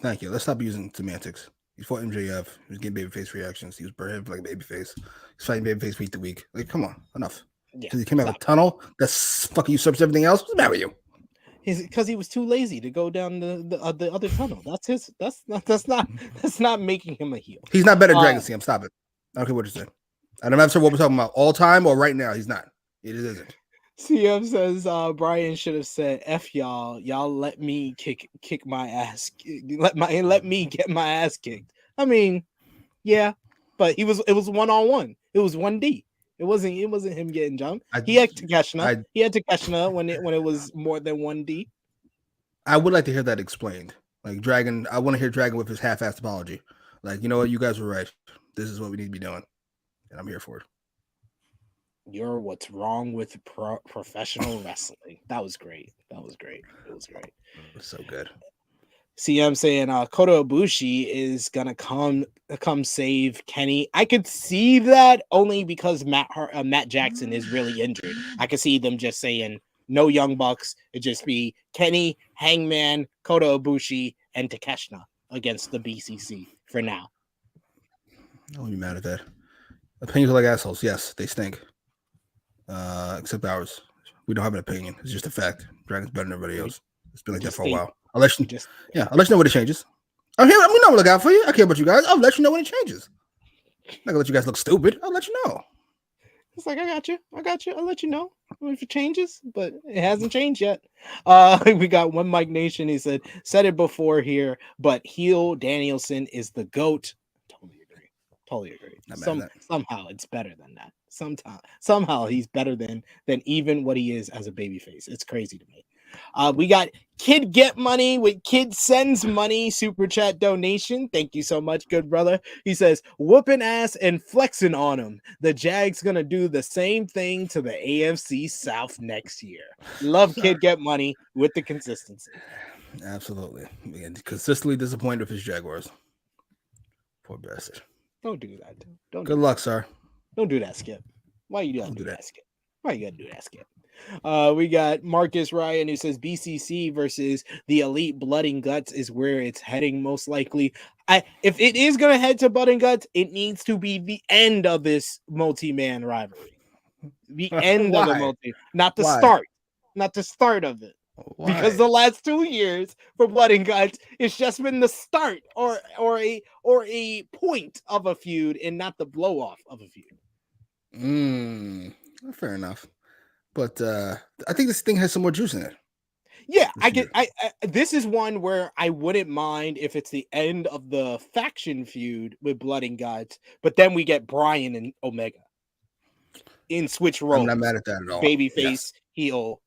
Thank you. Let's stop using semantics. He fought MJF. He was getting babyface reactions. He was burning like a babyface. He's fighting babyface week to week. Like, come on, enough. Because he came out of a tunnel. That's fucking usurps everything else. What's the matter with you? Because he was too lazy to go down the other tunnel. That's not making him a heel. He's not better than Dragon CM. Stop it. I don't care what you say. I'm not sure what we're talking about. All time or right now? He's not. It isn't. CM says Bryan should have said, "F y'all. Y'all let me kick my ass. Let me get my ass kicked." I mean, yeah, but it was 1-on-1. It was 1D. It wasn't him getting jumped. He had Takeshna when it was more than 1D. I would like to hear that explained. Like Dragon, I want to hear Dragon with his half-assed apology. Like, you know what, you guys were right. This is what we need to be doing, and I'm here for it. You're what's wrong with professional wrestling. That was great. It was so good. CM saying Kota Ibushi is gonna come save Kenny. I could see that only because Matt Jackson is really injured. I could see them just saying no Young Bucks. It'd just be Kenny, Hangman, Kota Ibushi, and Takeshna against the BCC for now. I won't be mad at that. Opinions are like assholes. Yes, they stink. Except ours. We don't have an opinion. It's just a fact. Dragon's better than everybody else. It's been like that for a while. I'll let you know when it changes. I'm here. I'm gonna look out for you. I care about you guys. I'll let you know when it changes. I'm not gonna let you guys look stupid. I'll let you know. It's like I got you. I'll let you know if it changes, but it hasn't changed yet. We got one Mike Nation. He said it before here, but heel Danielson is the GOAT. Totally agree. Somehow it's better than that. Somehow he's better than even what he is as a babyface. It's crazy to me. We got Kid Get Money with Kid Sends Money super chat donation. Thank you so much, good brother. He says, whooping ass and flexing on him. The Jags gonna do the same thing to the AFC South next year. Love Kid Get Money with the consistency. Absolutely. And consistently disappointed with his Jaguars. Poor bastard. Don't do that. Good luck, sir. Don't do that, Skip. Why you gotta do that, Skip? Why you gotta do that, Skip? We got Marcus Ryan who says BCC versus the Elite Blood and Guts is where it's heading most likely. If it is gonna head to Blood and Guts, it needs to be the end of this multi-man rivalry. The end of the not the start. Not the start of it. Why? Because the last 2 years for Blood and Guts, it's just been the start or a point of a feud and not the blow off of a feud. Fair enough. But I think this thing has some more juice in it. Yeah, I this is one where I wouldn't mind if it's the end of the faction feud with Blood and Guts, but then we get Bryan and Omega in switch roles. I'm not mad at that at all. Babyface, heel,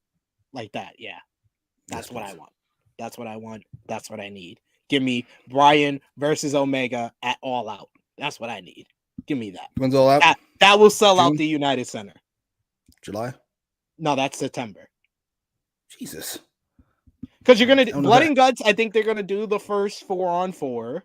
like that. Yeah, that's Yes, what please. I want. That's what I want. That's what I need. Give me Bryan versus Omega at All Out. That's what I need. Give me that. When's All Out? That will sell out June? the United Center. July? No, that's September. Jesus. Because you're gonna don't know Blood that. and Guts. I think they're gonna do the first 4-on-4.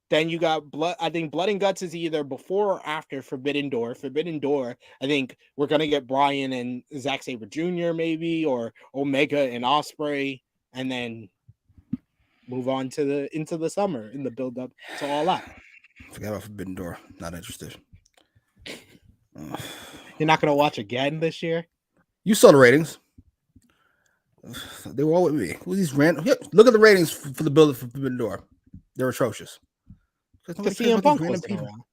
Then you got Blood. I think Blood and Guts is either before or after Forbidden Door. Forbidden Door. I think we're gonna get Bryan and Zack Sabre Jr. maybe, or Omega and Ospreay, and then move on to into the summer in the build up to All Out. Forgot about Forbidden Door. Not interested. You're not gonna watch again this year. You saw the ratings. They were all with me. Who are these random? Look at the ratings for the build for Forbidden Door. They're atrocious. Because CM Punk wasn't around.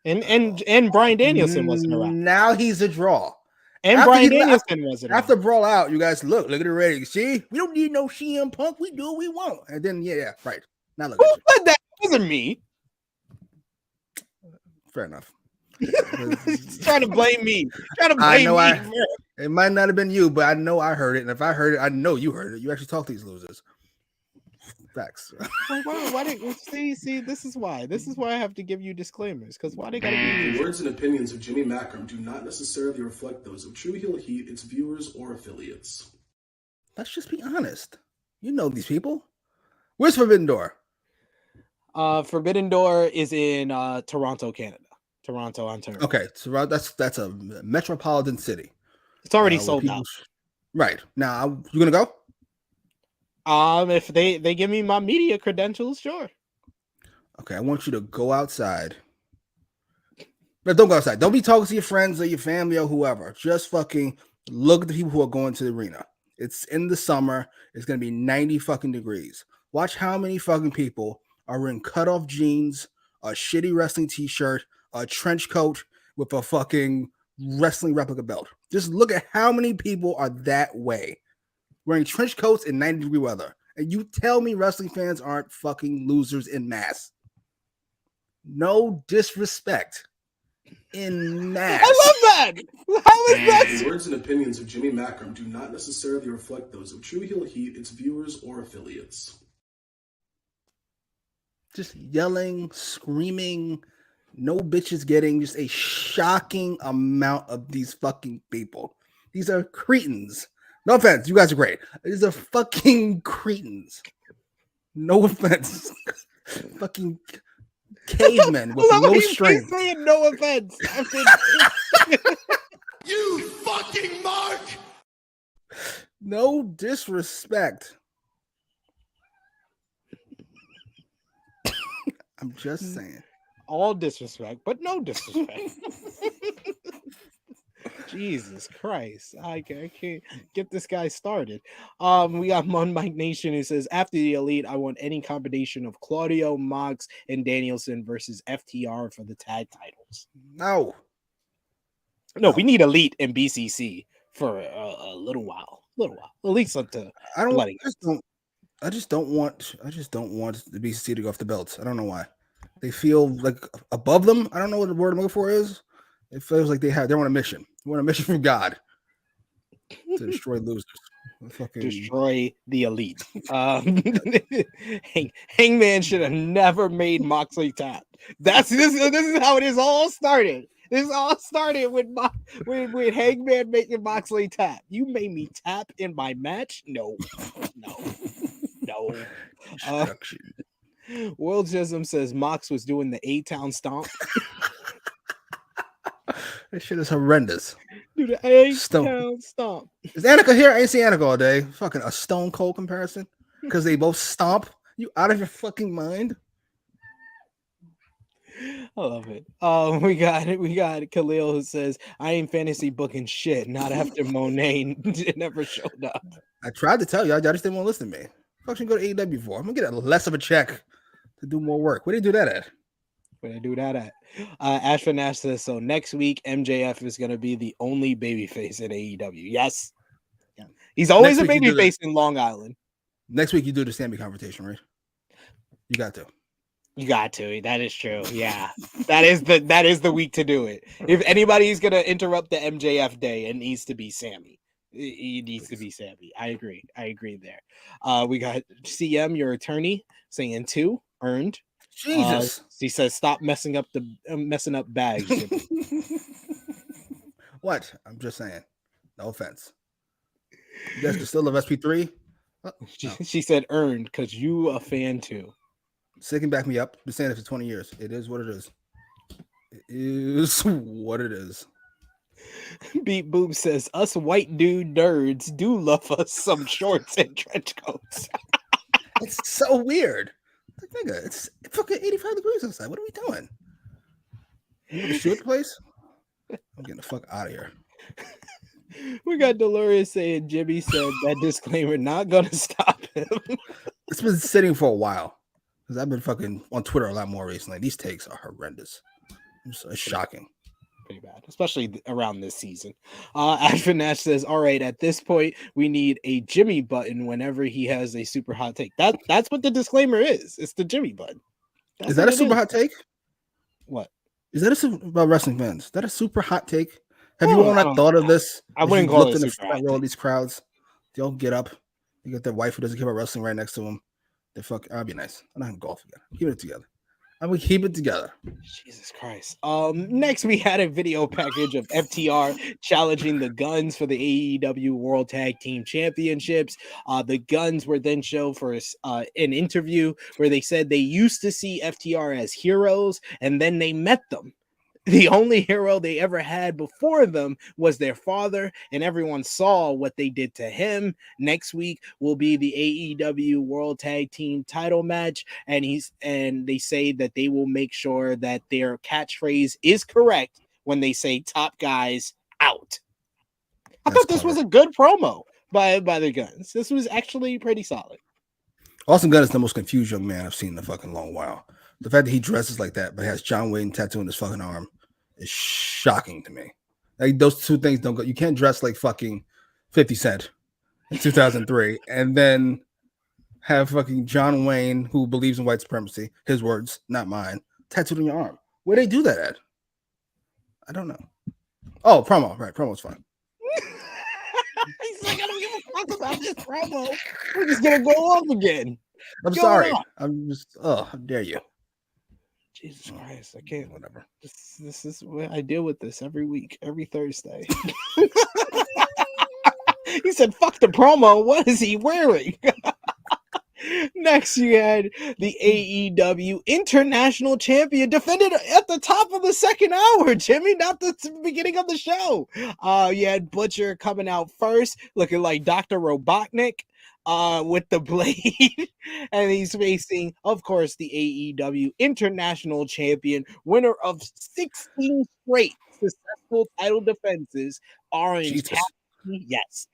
And Bryan Danielson wasn't around. Now he's a draw. And After Bryan he left- Danielson wasn't around. After Brawl Out, you guys look at the ratings. See, we don't need no CM Punk. We do what we want. And then yeah, right. Now look. Who At you. said that? It wasn't me. Fair enough. He's trying to blame me. Trying to blame I know me. it might not have been you, but I know I heard it. And if I heard it, I know you heard it. You actually talk to these losers. Facts. Why did see? This is why. This is why I have to give you disclaimers. Because why they gotta be? The words and opinions of Jimmy Macram do not necessarily reflect those of True Heel Heat, its viewers, or affiliates. Let's just be honest. You know these people. Where's Forbidden Door? Forbidden Door is in Toronto, Canada. Toronto, Ontario. Okay, so that's a metropolitan city. It's already where sold people- out. Right now, you gonna go? If they give me my media credentials, sure. Okay, I want you to go outside. But don't go outside. Don't be talking to your friends or your family or whoever. Just fucking look at the people who are going to the arena. It's in the summer. It's gonna be 90 fucking degrees. Watch how many fucking people are in cutoff jeans, a shitty wrestling t-shirt, a trench coat with a fucking wrestling replica belt. Just look at how many people are that way, wearing trench coats in 90-degree weather. And you tell me wrestling fans aren't fucking losers in mass. No disrespect. In mass. I love that. How is that? The words and opinions of Jimmy Macram do not necessarily reflect those of True Heel Heat, its viewers, or affiliates. Just yelling, screaming, no bitches getting just a shocking amount of these fucking people. These are cretins. No offense, you guys are great. These are fucking cretins. No offense. Fucking cavemen with Love no you strength. keep saying no offense. You fucking mark! No disrespect. I'm just saying. All disrespect, but no disrespect. Jesus Christ. I can't get this guy started. We got Mon Mike Nation who says, after the Elite, I want any combination of Claudio, Mox, and Danielson versus FTR for the tag titles. No. No, we need Elite and BCC for a little while. At least up to I just don't want the BCC to go off the belts. I don't know why. They feel like above them. I don't know what the word I'm looking for is. It feels like they're on a mission. They're on a mission from God to destroy losers. Destroy the Elite. Hangman should have never made Moxley tap. This is how it is all started. This all started with Hangman making Moxley tap. You made me tap in my match? No. World Jism says Mox was doing the A-Town stomp. This shit is horrendous. Do the A-Town stomp. Is Annika here? I ain't seen Annika all day. Fucking a Stone Cold comparison. Because they both stomp. You out of your fucking mind? I love it. We got Khalil who says, I ain't fantasy booking shit, not after Monet never showed up. I tried to tell you, I just didn't want to listen to me. Fuck should go to AEW for? I'm gonna get less of a check to do more work. Where do you do that at? Where they do that at? Ashford Nash says, so next week MJF is gonna be the only babyface in AEW. Yes. Yeah. He's always a babyface in Long Island. Next week you do the Sammy confrontation, right? You got to. You got to. That is true. Yeah, that is the week to do it. If anybody's gonna interrupt the MJF day, it needs to be Sammy. It needs to be Sammy. I agree. there. We got CM, your attorney, saying 2 earned. Jesus. He says stop messing up bags. What? I'm just saying. No offense. You guys can still love SP3. Oh, no. She said earned because you a fan too. Sick and back me up. Been saying it for 20 years. It is what it is. It is what it is. Beat Boom says us white dude nerds do love us some shorts and trench coats. It's so weird. Like, nigga, it's fucking 85 degrees outside. What are we doing? You want to shoot the place? I'm getting the fuck out of here. We got Dolores saying Jimmy said that disclaimer not gonna stop him. It's been sitting for a while because I've been fucking on Twitter a lot more recently. These takes are horrendous. It's shocking. Pretty bad, especially around this season. Ashton Nash says, all right, at this point, we need a Jimmy button whenever he has a super hot take. That's what the disclaimer is. It's the Jimmy button. Is that a super hot take? What? Is that about wrestling fans? Is that a super hot take? Have you all not thought of this? I wouldn't call it in the super front row of these crowds. They all get up. You got their wife who doesn't care about wrestling right next to them. They fuck. I'll be nice. I'm not gonna golf again. Keep it together. I'm gonna keep it together. Jesus Christ. Next we had a video package of FTR challenging the Gunns for the AEW World Tag Team Championships. The Gunns were then shown for an interview where they said they used to see FTR as heroes and then they met them. The only hero they ever had before them was their father, and everyone saw what they did to him. Next week will be the AEW World Tag Team title match, and they say that they will make sure that their catchphrase is correct when they say top guys out. I thought this was a good promo by the Gunns. This was actually pretty solid. Austin Gunn is the most confused young man I've seen in a fucking long while. The fact that he dresses like that but has John Wayne tattoo on his fucking arm is shocking to me. Like, those two things don't go. You can't dress like fucking 50 Cent in 2003 and then have fucking John Wayne, who believes in white supremacy, his words, not mine, tattooed on your arm. Where they do that at? I don't know. Oh, promo. Right, promo's fine. He's like, I don't give a fuck about this promo. We're just gonna go off again. I'm sorry. I'm just, how dare you? Jesus Christ, I can't. Whatever. This is what I deal with this every week, every Thursday. He said, fuck the promo. What is he wearing? Next, you had the AEW International Champion defended at the top of the second hour, Jimmy, not the beginning of the show. You had Butcher coming out first, looking like Dr. Robotnik with the blade. And he's facing, of course, the AEW International Champion, winner of 16 straight successful title defenses, Orange Cassidy. Yes.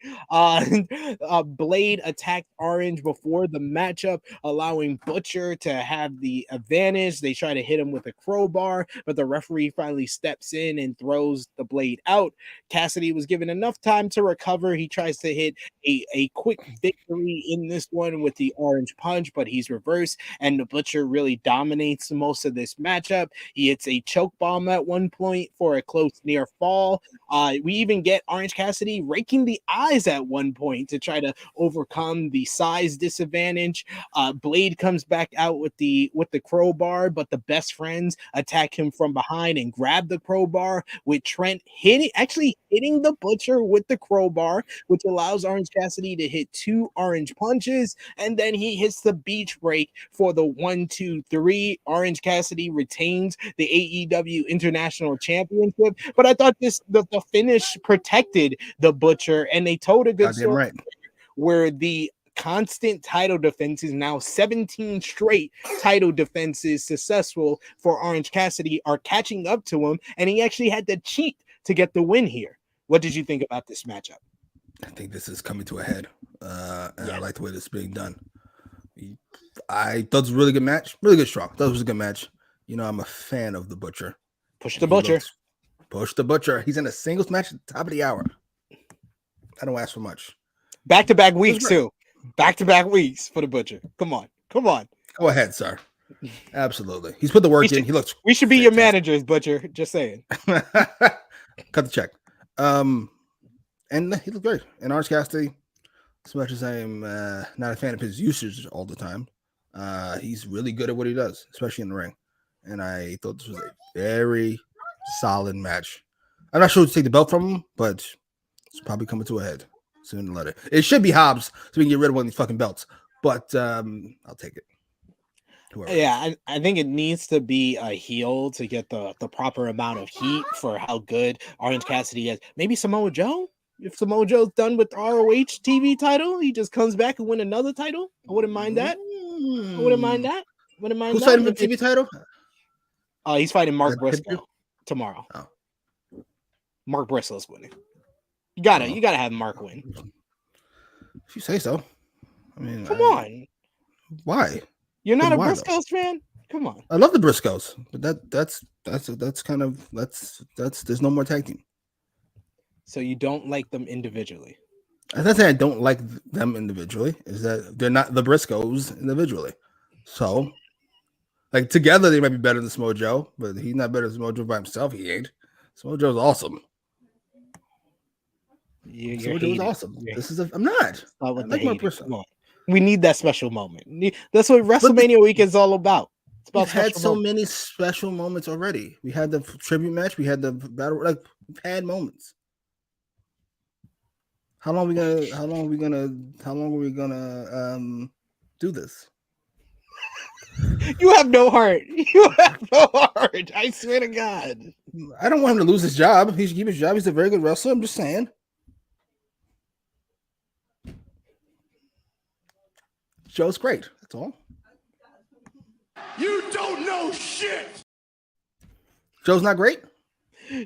Blade attacked Orange before the matchup, allowing Butcher to have the advantage. They try to hit him with a crowbar, but the referee finally steps in and throws the Blade out. Cassidy was given enough time to recover. He tries to hit a quick victory in this one with the Orange Punch, but he's reversed, and the Butcher really dominates most of this matchup. He hits a choke bomb at one point for a close near fall. We even get Orange Cassidy raking the eyes at one point to try to overcome the size disadvantage. Blade comes back out with the crowbar, but the best friends attack him from behind and grab the crowbar, with Trent hitting the Butcher with the crowbar, which allows Orange Cassidy to hit 2 orange punches, and then he hits the beach break for the 1, 2, 3. Orange Cassidy retains the AEW International Championship, but I thought the finish protected the Butcher, and they told a good story right, where the constant title defense is now 17 straight title defenses successful for Orange Cassidy are catching up to him, and he actually had to cheat to get the win here. What did you think about this matchup? I think this is coming to a head, and I like the way this is being done. I thought it was a really good match, really good strong. I thought it was a good match. You know, I'm a fan of the Butcher. Push the Butcher. Push the Butcher. He's in a singles match at the top of the hour. I don't ask for much. Back-to-back weeks, too. Back-to-back weeks for the Butcher. Come on. Go ahead, sir. Absolutely. He's put the work in. He looks. We should be your managers, Butcher. Just saying. Cut the check. And he looked great. And Orange Cassidy, as much as I am not a fan of his usage all the time, he's really good at what he does, especially in the ring. And I thought this was a very solid match. I'm not sure who to take the belt from him, but it's probably coming to a head sooner than later. It should be Hobbs, so we can get rid of one of these fucking belts. But I'll take it. Yeah, I think it needs to be a heel to get the proper amount of heat for how good Orange Cassidy is. Maybe Samoa Joe? If Samoa Joe's done with the ROH TV title, he just comes back and win another title. I wouldn't mind that. Wouldn't mind that. Who's fighting for the TV title? He's fighting Mark Briscoe tomorrow. Oh. Mark Briscoe's winning. You gotta have Mark win. If you say so. I mean, come on. Why? You're not a Briscoes fan? Come on. I love the Briscoes, but that's kind of there's no more tag team. So you don't like them individually? I don't say I don't like them individually. Is that they're not the Briscoes individually? So, like together they might be better than Samoa Joe, but he's not better than Samoa Joe by himself. He ain't. Samoa Joe's awesome. Samoa Joe's awesome. I'm not. I like my Briscoe. We need that special moment. That's what WrestleMania week is all about. It's about we've had so many special moments already. We had the tribute match. We had the battle. Like we've had moments. How long are we gonna do this? You have no heart. You have no heart. I swear to God. I don't want him to lose his job. He should keep his job. He's a very good wrestler. I'm just saying. Joe's great. That's all. You don't know shit. Joe's not great?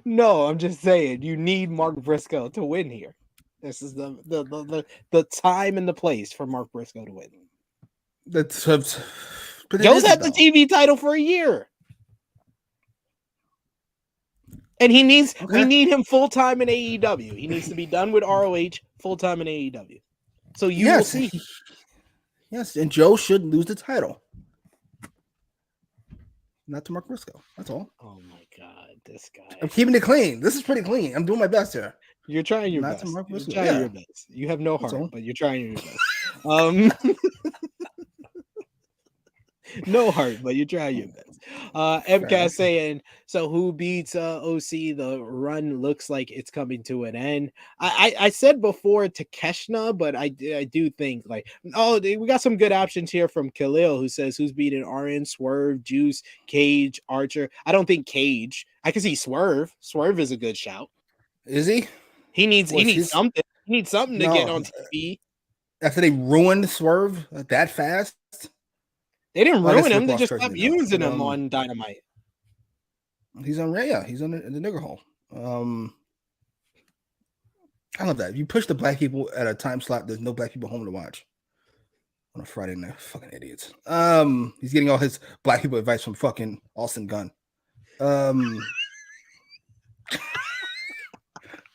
No, I'm just saying you need Mark Briscoe to win here. This is the time and the place for Mark Briscoe to win. Joe's had the TV title for a year. And we need him full time in AEW. He needs to be done with ROH full time in AEW. So will see. Yes, and Joe should lose the title. Not to Mark Briscoe. That's all. Oh my God, this guy. I'm keeping it clean. This is pretty clean. I'm doing my best here. You're trying your best. You're trying your best. You have no heart, but you're trying your best. No heart, but you're trying your best. MCAS saying, so who beats OC? The run looks like it's coming to an end. I said before Takeshna, but I do think we got some good options here from Khalil, who says who's beating RN, Swerve, Juice, Cage, Archer. I don't think Cage. I can see Swerve. Swerve is a good shout. Is he? He needs something. He needs something to get on TV. After they ruined Swerve that fast? They didn't ruin him. They just stopped using him on Dynamite. He's on He's on the nigger hole. I love that. You push the black people at a time slot. There's no black people home to watch on a Friday night. Fucking idiots. He's getting all his black people advice from fucking Austin Gunn.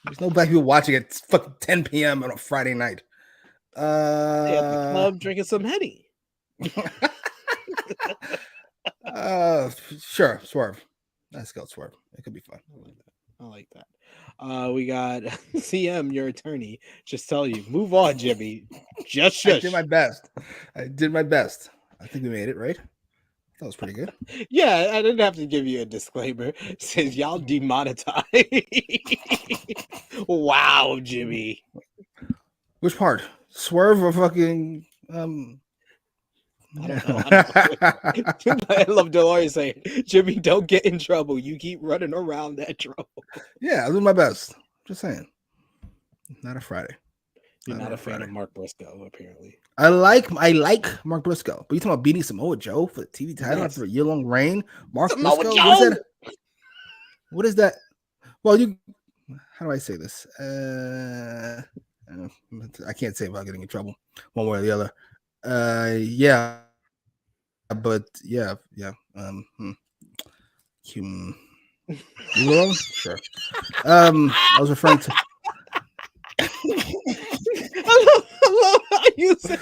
There's no black people watching at fucking 10 p.m. on a Friday night. At the club drinking some Henny. Sure, Swerve. Let's go, Swerve. It could be fun. I like that. We got CM, your attorney. Just tell you, move on, Jimmy. Just shush. I did my best. I think we made it, right? That was pretty good. Yeah, I didn't have to give you a disclaimer. It says y'all demonetized. Wow, Jimmy. Which part? Swerve or fucking I don't know. I love Dolores saying, Jimmy, don't get in trouble. You keep running around that trouble. Yeah, I'll do my best. Just saying. Not a Friday. You're not a fan of Mark Briscoe, apparently. I like Mark Briscoe. But you talking about beating Samoa Joe for the TV title after a year-long reign? Mark Samoa Briscoe? Joe! What is that? Well, how do I say this? I can't say without getting in trouble one way or the other. Yeah. But yeah. Willow? Sure. I was referring to I love how You say,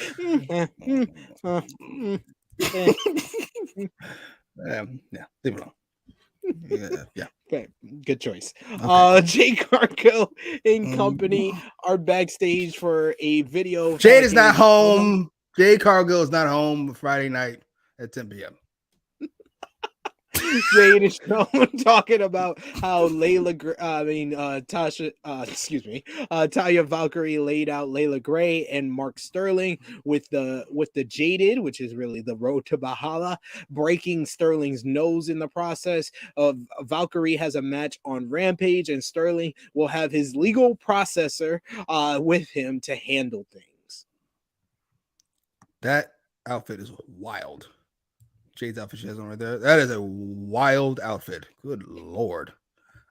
yeah, leave it alone. Yeah. Okay, good choice. Okay. Jade Cargill and company are backstage for a video. Jade is not home. Jade Cargill is not home Friday night at 10 p.m. Jade is talking about how Taya Valkyrie laid out Layla Gray and Mark Sterling with the Jaded, which is really the road to Valhalla, breaking Sterling's nose in the process. Of Valkyrie has a match on Rampage, and Sterling will have his legal processor with him to handle things. That outfit is wild. Jade's outfit she has on right there. That is a wild outfit. Good Lord.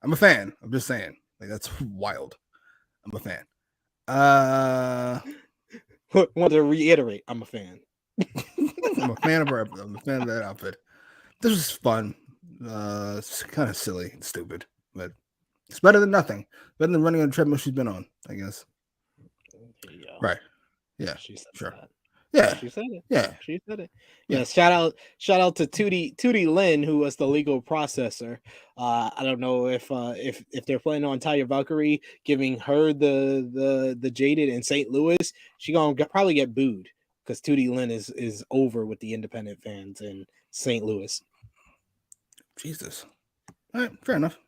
I'm a fan. I'm just saying. Like, that's wild. I'm a fan. Want to reiterate, I'm a fan. I'm a fan of her. I'm a fan of that outfit. This was fun. It's kind of silly and stupid, but it's better than nothing. Better than running on the treadmill she's been on, I guess. Right. Yeah. She said sure. that. Yeah. She said it. Yeah. She said it. Yeah. Yeah. Shout out to Tootie Lynn, who was the legal processor. I don't know if they're planning on Taya Valkyrie giving her the Jaded in St. Louis. She gonna probably get booed because Tootie Lynn is over with the independent fans in St. Louis. Jesus. All right, fair enough.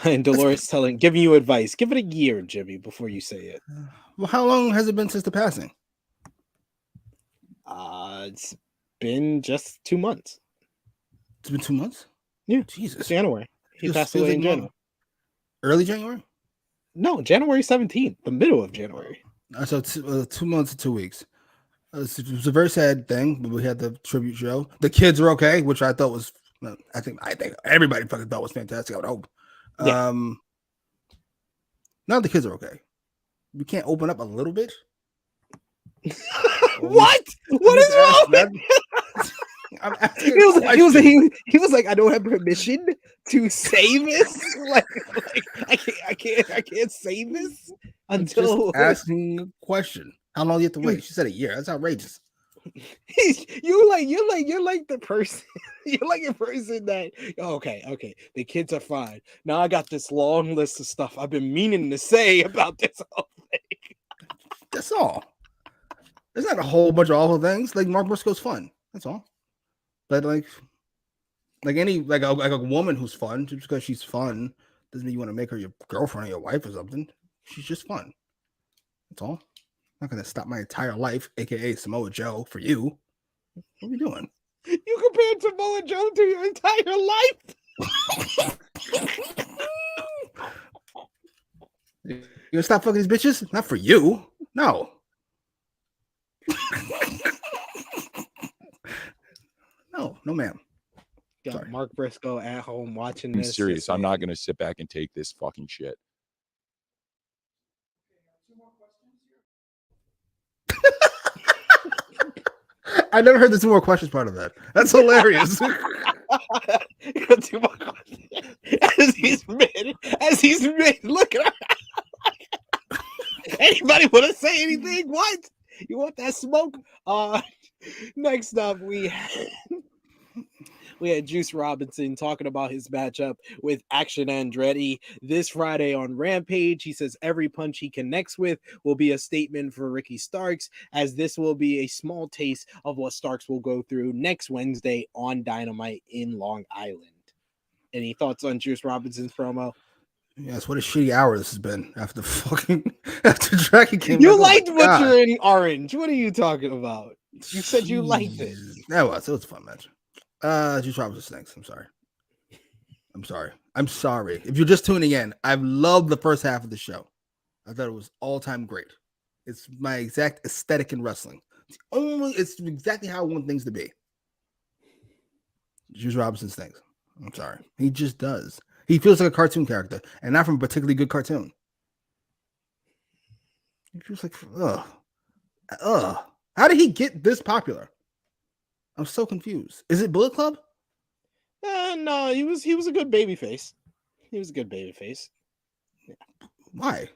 And Dolores giving you advice. Give it a year, Jimmy, before you say it. Well, how long has it been since the passing? It's been just 2 months. It's been 2 months? Yeah. Jesus. January. He Just passed feels away like in long. January. Early January? No, January 17th, the middle of January. So 2 months and 2 weeks. It was a very sad thing, but we had the tribute show. The kids are okay, which I thought was, I think everybody fucking thought was fantastic. I would hope. Yeah. Now the kids are okay. We can't open up a little bit. What? What is wrong? I'm asking he was like, I don't have permission to say this. like I can't say this until just asking a question. How long do you have to wait? She said a year. That's outrageous. You're like the person. You're like a person that okay. The kids are fine. Now I got this long list of stuff I've been meaning to say about this whole thing. That's all. There's not a whole bunch of awful things. Like Mark Briscoe's fun. That's all. But like a woman who's fun, just because she's fun doesn't mean you want to make her your girlfriend or your wife or something. She's just fun. That's all. I'm not gonna stop my entire life, aka Samoa Joe, for you. What are we doing? You compared Samoa Joe to your entire life. You gonna stop fucking these bitches? Not for you. No. No, ma'am. Got Sorry. Mark Briscoe at home watching I'm this. serious. I'm not going to sit back and take this fucking shit. I never heard the 2 more questions part of that. That's hilarious. Two more questions. As he's mid, look at her. Anybody want to say anything? What? You want that smoke? Next up, we had Juice Robinson talking about his matchup with Action Andretti this Friday on Rampage. He says every punch he connects with will be a statement for Ricky Starks, as this will be a small taste of what Starks will go through next Wednesday on Dynamite in Long Island. Any thoughts on Juice Robinson's promo? Yes, what a shitty hour this has been after Dragon came. You liked Butcher in Orange. What are you talking about? You said you liked it. That was a fun match. Juice Robinson stinks. I'm sorry. If you're just tuning in, I've loved the first half of the show. I thought it was all-time great. It's my exact aesthetic in wrestling. It's exactly how I want things to be. Juice Robinson stinks. I'm sorry. He just does. He feels like a cartoon character, and not from a particularly good cartoon. He feels like, ugh. How did he get this popular? I'm so confused. Is it Bullet Club? No, he was a good babyface. He was a good babyface. Why?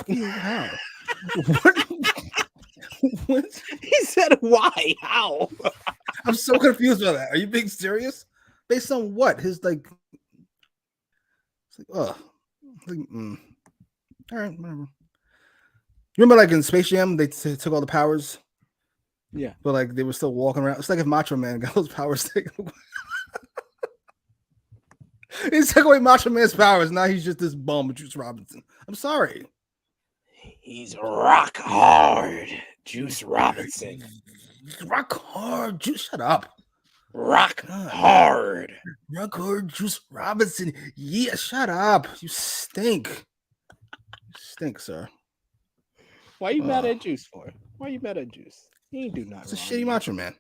How? What? He said, "Why? How?" I'm so confused by that. Are you being serious? Based on what? His like, it's like, oh, like, all right, whatever. You remember, like in Space Jam, they took all the powers. Yeah, but like they were still walking around. It's like if Macho Man got those powers taken away. He took away Macho Man's powers. Now he's just this bum, Juice Robinson. I'm sorry. he's rock hard, Juice Robinson. Rock hard, Juice. Shut up. Rock hard. Rock hard, Juice Robinson. Yeah, shut up. You stink. You stink, sir. Why you mad at Juice for? Why you mad at Juice? He ain't do nothing. It's a shitty Macho Man.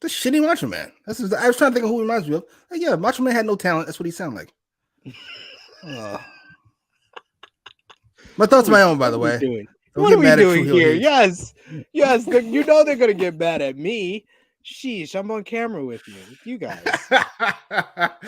The shitty Macho Man. I was trying to think of who he reminds me of. Like, yeah, Macho Man had no talent. That's what he sounded like. My thoughts are my own, by the way. What are we doing here? Yes. You know they're gonna get mad at me. Sheesh, I'm on camera with you guys.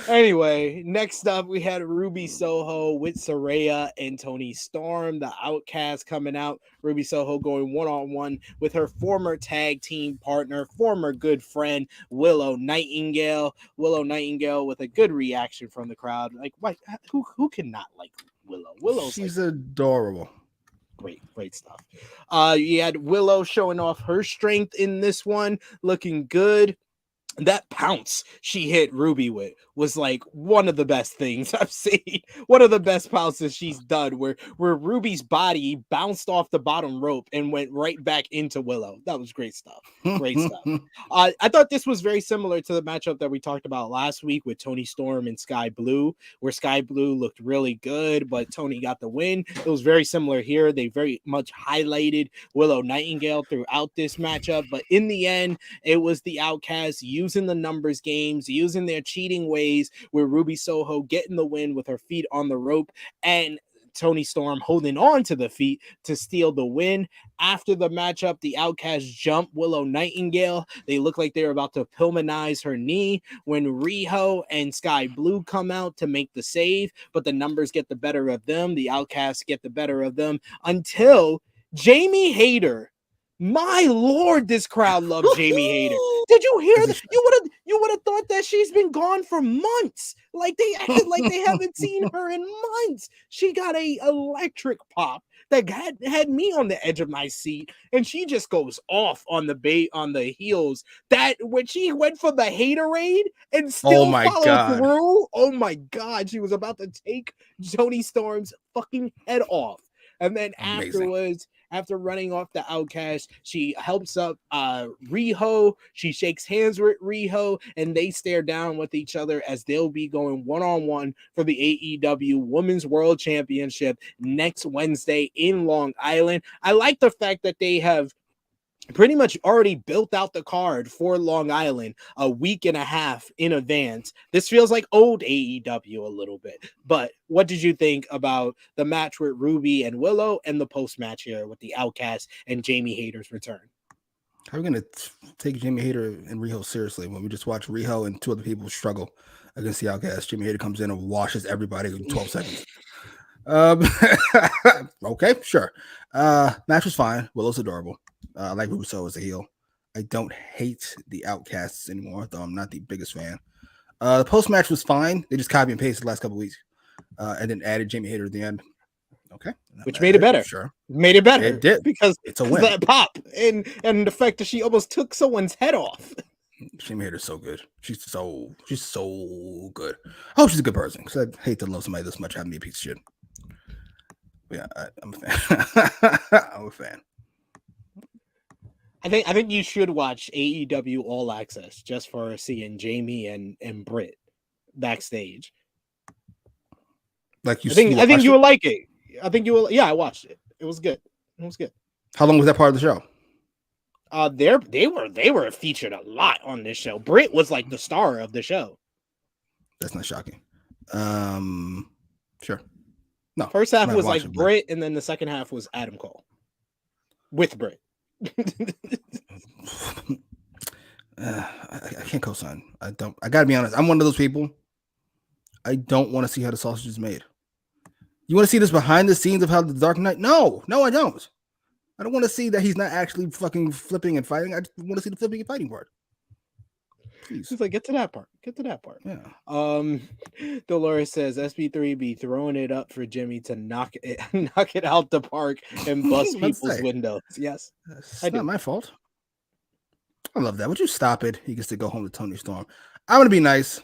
Anyway, next up we had Ruby Soho with Saraya and Toni Storm, the Outcast, coming out. Ruby Soho going one-on-one with her former tag team partner, former good friend, Willow Nightingale. Willow Nightingale with a good reaction from the crowd. Like, what? Who cannot like Willow? She's like, adorable. Great stuff. You had Willow showing off her strength in this one, looking good. That pounce she hit Ruby with was like one of the best things I've seen. One of the best pounces she's done, where Ruby's body bounced off the bottom rope and went right back into Willow. That was great stuff. Great stuff. I thought this was very similar to the matchup that we talked about last week with Toni Storm and Sky Blue, where Sky Blue looked really good, but Toni got the win. It was very similar here. They very much highlighted Willow Nightingale throughout this matchup, but in the end, it was the Outcasts using the numbers games, using their cheating ways, with Ruby Soho getting the win with her feet on the rope and Toni Storm holding on to the feet to steal the win. After the matchup, the Outcasts jump Willow Nightingale. They look like they're about to Pillmanize her knee when Riho and Sky Blue come out to make the save, but the numbers get the better of them. The Outcasts get the better of them until Jamie Hayter. My Lord, this crowd loves Jamie Hayter. Did you hear that? You would have thought that she's been gone for months. Like they acted like they haven't seen her in months. She got a electric pop that had me on the edge of my seat, and she just goes off on the heels. That when she went for the Haterade and still followed through. Oh my God, she was about to take Toni Storm's fucking head off. And then afterwards, after running off the Outcast, she helps up Riho. She shakes hands with Riho, and they stare down with each other as they'll be going one-on-one for the AEW Women's World Championship next Wednesday in Long Island. I like the fact that they have pretty much already built out the card for Long Island a week and a half in advance. This feels like old AEW a little bit. But what did you think about the match with Ruby and Willow and the post-match here with the Outcast and Jamie Hayter's return? How are we going to take Jamie Hayter and Riho seriously when we just watch Riho and two other people struggle against the Outcast? Jamie Hayter comes in and washes everybody in 12 seconds. Okay, sure. Match was fine. Willow's adorable. I like Ruby Soho as a heel. I don't hate the Outcasts anymore, though I'm not the biggest fan. The post-match was fine. They just copy and pasted the last couple of weeks and then added Jamie Hayter at the end. Okay. Which made it better. Sure. Made it better. It did. Because it's a win. That pop and the fact that she almost took someone's head off. Jamie Hayter's so good. She's so good. I hope she's a good person because I'd hate to love somebody this much having me a piece of shit. Yeah, I'm a fan. I'm a fan. I think you should watch AEW All Access just for seeing Jamie and Brit backstage. Like you, I think you will like it. I think you will. Yeah, I watched it. It was good. How long was that part of the show? They were featured a lot on this show. Brit was like the star of the show. That's not shocking. Sure. No. First half was like Brit, and then the second half was Adam Cole with Brit. I can't co-sign. I gotta be honest. I'm one of those people. I don't want to see how the sausage is made. You want to see this behind the scenes of how the Dark Knight? No, I don't. I don't want to see that he's not actually fucking flipping and fighting. I just want to see the flipping and fighting part. Please. He's like, get to that part. Get to that part. Yeah. Dolores says SP3 be throwing it up for Jimmy to knock it out the park and bust people's windows. Yes. It's not my fault. I love that. Would you stop it? He gets to go home to Tony Storm. I'm gonna be nice.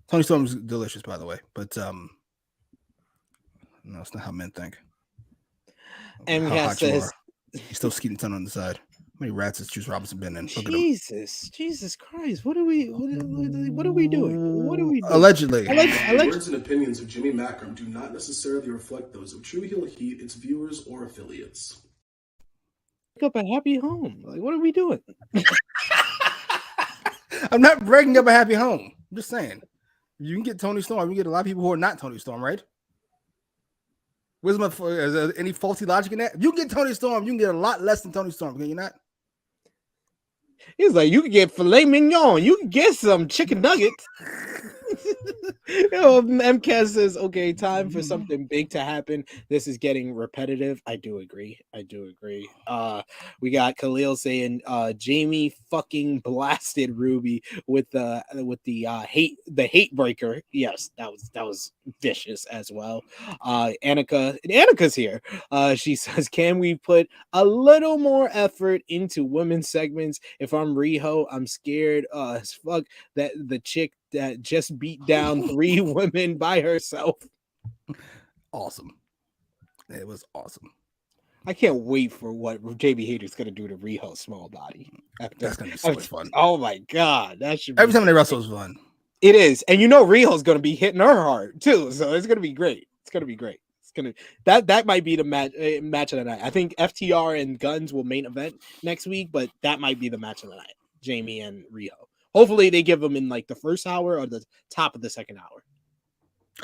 Tony Storm's delicious, by the way, but no, it's not how men think. And he says he's still skeeting ton on the side. How many rats has Juice Robinson been in? Jesus Christ! What are we doing? What are we doing? Allegedly. The words and opinions of Jimmy Macram do not necessarily reflect those of True Heel Heat, its viewers, or affiliates. Break up a happy home. Like, what are we doing? I'm not breaking up a happy home. I'm just saying. You can get Tony Storm. You can get a lot of people who are not Tony Storm, right? Is there any faulty logic in that? If you can get Tony Storm, you can get a lot less than Tony Storm, can you not? He's like, you can get filet mignon. You can get some chicken nuggets. MCAS says, okay, time for something big to happen. This is getting repetitive. I do agree. We got Khalil saying Jamie fucking blasted Ruby with the hate breaker. Yes, that was vicious as well. Annika's here. She says, can we put a little more effort into women's segments? If I'm Riho, I'm scared as fuck that the chick that just beat down 3 women by herself. Awesome. It was awesome. I can't wait for what JB Hater's gonna do to Riho's small body. That's gonna be so much fun. Oh my god, that should every time they wrestle is fun. It is, and Riho's gonna be hitting her hard too, so it's gonna be great. That might be the match of the night. I think FTR and Gunns will main event next week, but that might be the match of the night. Jamie and Riho. Hopefully they give them in like the first hour or the top of the second hour.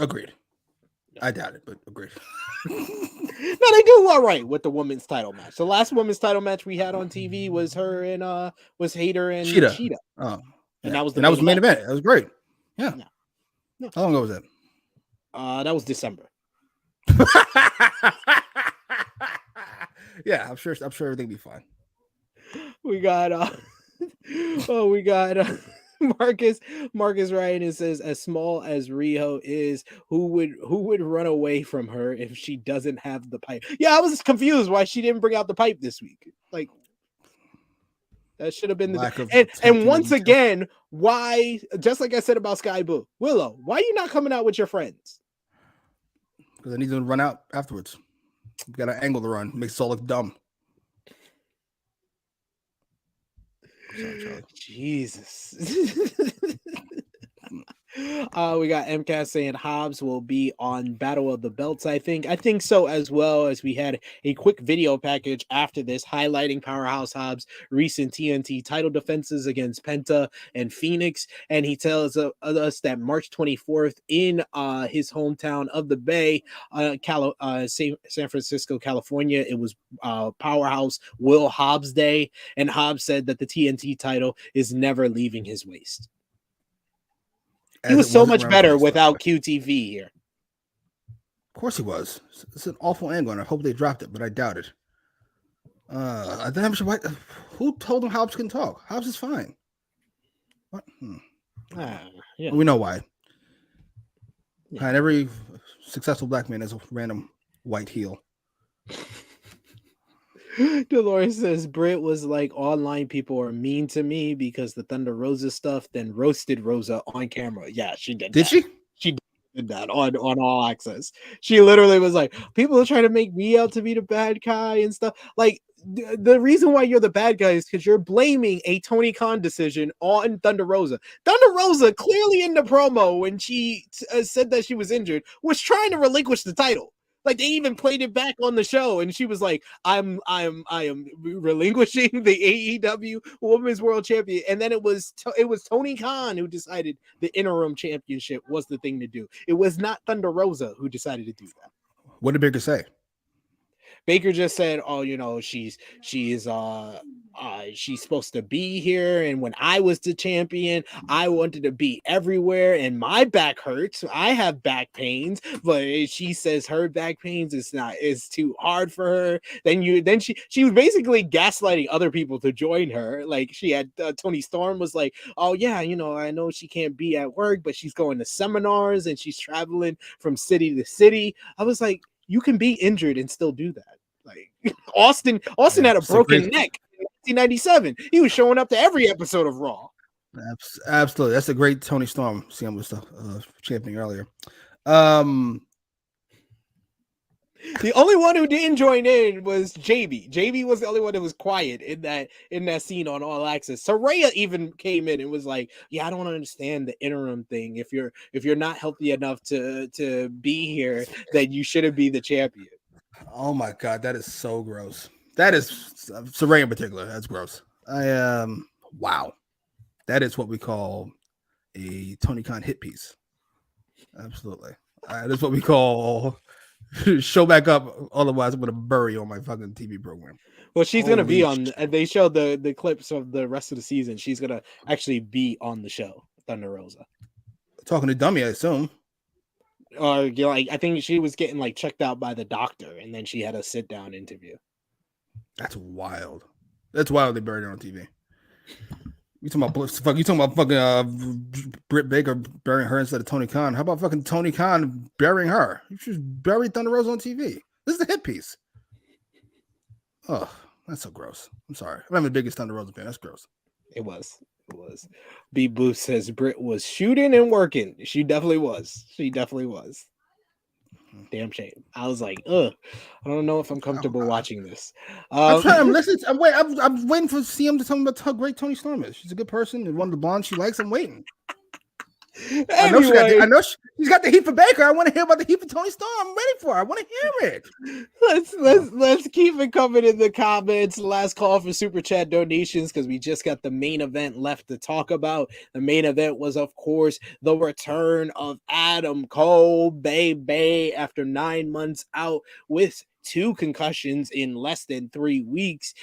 Agreed. I doubt it, but agreed. No, they do all right with the women's title match. The last women's title match we had on TV was her and was Hater and Cheetah. Oh, and that was the main event. That was great. Yeah. No. How long ago was that? That was December. Yeah, I'm sure everything will be fine. We got Marcus Ryan. It says, as small as Riho is, who would run away from her if she doesn't have the pipe? Yeah, I was confused why she didn't bring out the pipe this week. Like, that should have been and once again, why, just like I said about Sky Blue, Willow, why are you not coming out with your friends? Because I need to run out afterwards. You got an angle to run. Makes us all look dumb. Sorry, Jesus. We got MCAS saying Hobbs will be on Battle of the Belts. I think so, as well as we had a quick video package after this highlighting Powerhouse Hobbs' recent TNT title defenses against Penta and Phoenix. And he tells us that March 24th in his hometown of the Bay, San Francisco, California, it was Powerhouse Will Hobbs Day. And Hobbs said that the TNT title is never leaving his waist. He was so much better without QTV here. Of course he was. It's an awful angle, and I hope they dropped it, but I doubt it. Who told him Hobbs can talk? Hobbs is fine. What? Yeah. We know why. Yeah. Behind every successful black man is a random white heel. Dolores says Brit was like, online people are mean to me because the Thunder Rosa stuff, then roasted Rosa on camera. Yeah, she did. Did she? She did that on All Access. She literally was like, people are trying to make me out to be the bad guy and stuff. Like, the reason why you're the bad guy is because you're blaming a Tony Khan decision on Thunder Rosa. Thunder Rosa, clearly in the promo when she said that she was injured, was trying to relinquish the title. Like, they even played it back on the show, and she was like, I am relinquishing the AEW Women's World Champion. And then it was Tony Khan who decided the interim championship was the thing to do. It was not Thunder Rosa who decided to do that. What did Baker say? Baker just said, "Oh, she is she's supposed to be here, and when I was the champion, I wanted to be everywhere, and my back hurts. I have back pains, but she says her back pains is too hard for her. Then she was basically gaslighting other people to join her. Like she had Tony Storm was like, oh yeah, I know she can't be at work, but she's going to seminars and she's traveling from city to city. I was like, you can be injured and still do that. Like Austin had a broken neck in 1997. He was showing up to every episode of Raw. Absolutely, that's a great Tony Storm. CM was championing earlier. The only one who didn't join in was JB. JB was the only one that was quiet in that scene on All Access. Saraya even came in and was like, "Yeah, I don't understand the interim thing. If you're not healthy enough to be here, then you shouldn't be the champion." Oh my god, that is so gross. That is Saraya in particular. That's gross. Wow, that is what we call a Tony Khan hit piece. Absolutely, that's what we call show back up. Otherwise, I'm gonna bury on my fucking TV program. Well, she's gonna be on. They showed the clips of the rest of the season. She's gonna actually be on the show, Thunder Rosa. Talking to Dummy, I assume. I think she was getting like checked out by the doctor, and then she had a sit down interview. That's wild. That's wild. They buried her on TV. You talking about fucking Britt Baker burying her instead of Tony Khan? How about fucking Tony Khan burying her? You should bury Thunder Rosa on TV. This is a hit piece. Oh, that's so gross. I'm sorry. I'm not the biggest Thunder Rosa fan. That's gross. It was. B Booth says Britt was shooting and working. She definitely was. Damn shame. I was like, ugh. I don't know if I'm comfortable watching this. I'm listening. I'm waiting for CM to tell me about how great Tony Storm is. She's a good person and one of the blondes she likes. I'm waiting. Anyway, I know she's got the heat for Baker. I want to hear about the heat for Tony Storm. I'm waiting for her. I want to hear it. Let's keep it coming in the comments. Last call for super chat donations because we just got the main event left to talk about. The main event was, of course, the return of Adam Cole, baby, after 9 months out with 2 concussions in less than 3 weeks.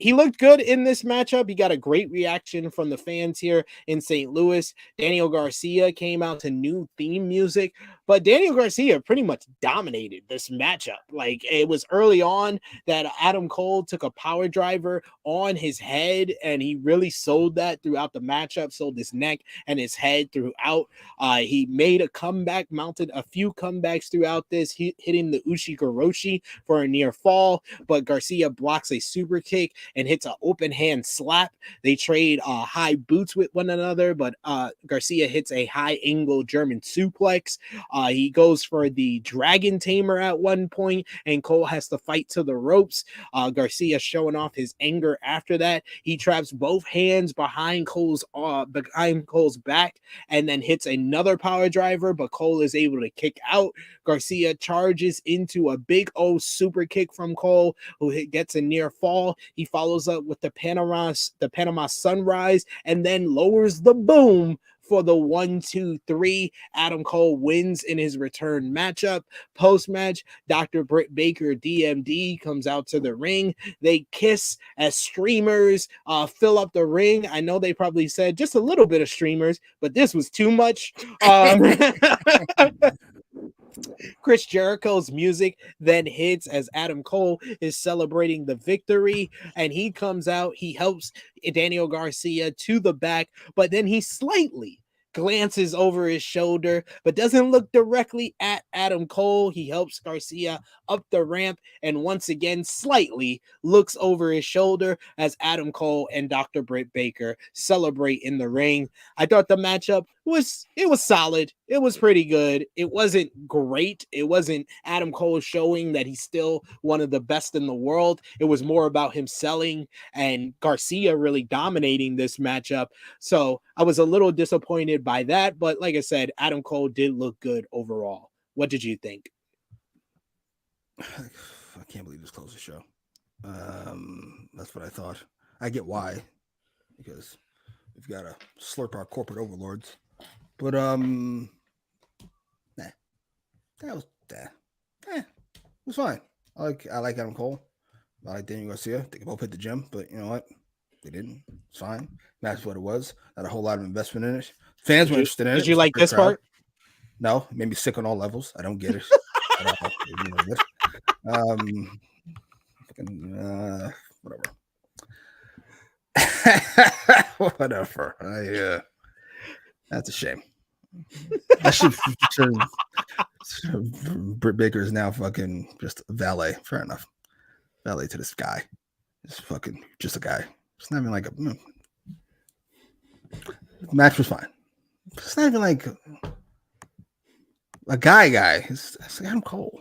He looked good in this matchup. He got a great reaction from the fans here in St. Louis. Daniel Garcia came out to new theme music, but Daniel Garcia pretty much dominated this matchup. Like, it was early on that Adam Cole took a power driver on his head, and he really sold that throughout the matchup, sold his neck and his head throughout. He made a comeback, mounted a few comebacks throughout this, hitting the Ushigoroshi for a near fall, but Garcia blocks a super kick and hits an open hand slap. They trade high boots with one another, but Garcia hits a high angle German suplex. He goes for the Dragon Tamer at one point, and Cole has to fight to the ropes. Garcia showing off his anger after that. He traps both hands behind Cole's back and then hits another power driver, but Cole is able to kick out. Garcia charges into a big O super kick from Cole, who gets a near fall. He follows up with the Panama Sunrise and then lowers the boom for the 1-2-3. Adam Cole wins in his return matchup. Post-match, Dr. Britt Baker, DMD, comes out to the ring. They kiss as streamers fill up the ring. I know they probably said just a little bit of streamers, but this was too much. Chris Jericho's music then hits as Adam Cole is celebrating the victory, and he comes out. He helps Daniel Garcia to the back, but then he slightly glances over his shoulder, but doesn't look directly at Adam Cole. He helps Garcia up the ramp and once again slightly looks over his shoulder as Adam Cole and Dr. Britt Baker celebrate in the ring. I thought the matchup was solid. It was pretty good. It wasn't great. It wasn't Adam Cole showing that he's still one of the best in the world. It was more about him selling and Garcia really dominating this matchup. So I was a little disappointed by that, but like I said, Adam Cole did look good overall. What did you think? I can't believe this closed the show. That's what I thought. I get why, because we've got to slurp our corporate overlords. But it was fine. I like Adam Cole. I like Daniel Garcia. They both hit the gym, but you know what? They didn't. It's fine. That's what it was. Not a whole lot of investment in it. Fans were interested in it. Did you like this part? No, it made me sick on all levels. I don't get it at all. Whatever. Whatever. That's a shame. I should Britt Baker is now fucking just a valet. Fair enough. Valet to this guy. It's fucking just a guy. It's not even like the match was fine. It's not even like a guy. It's like Adam Cole.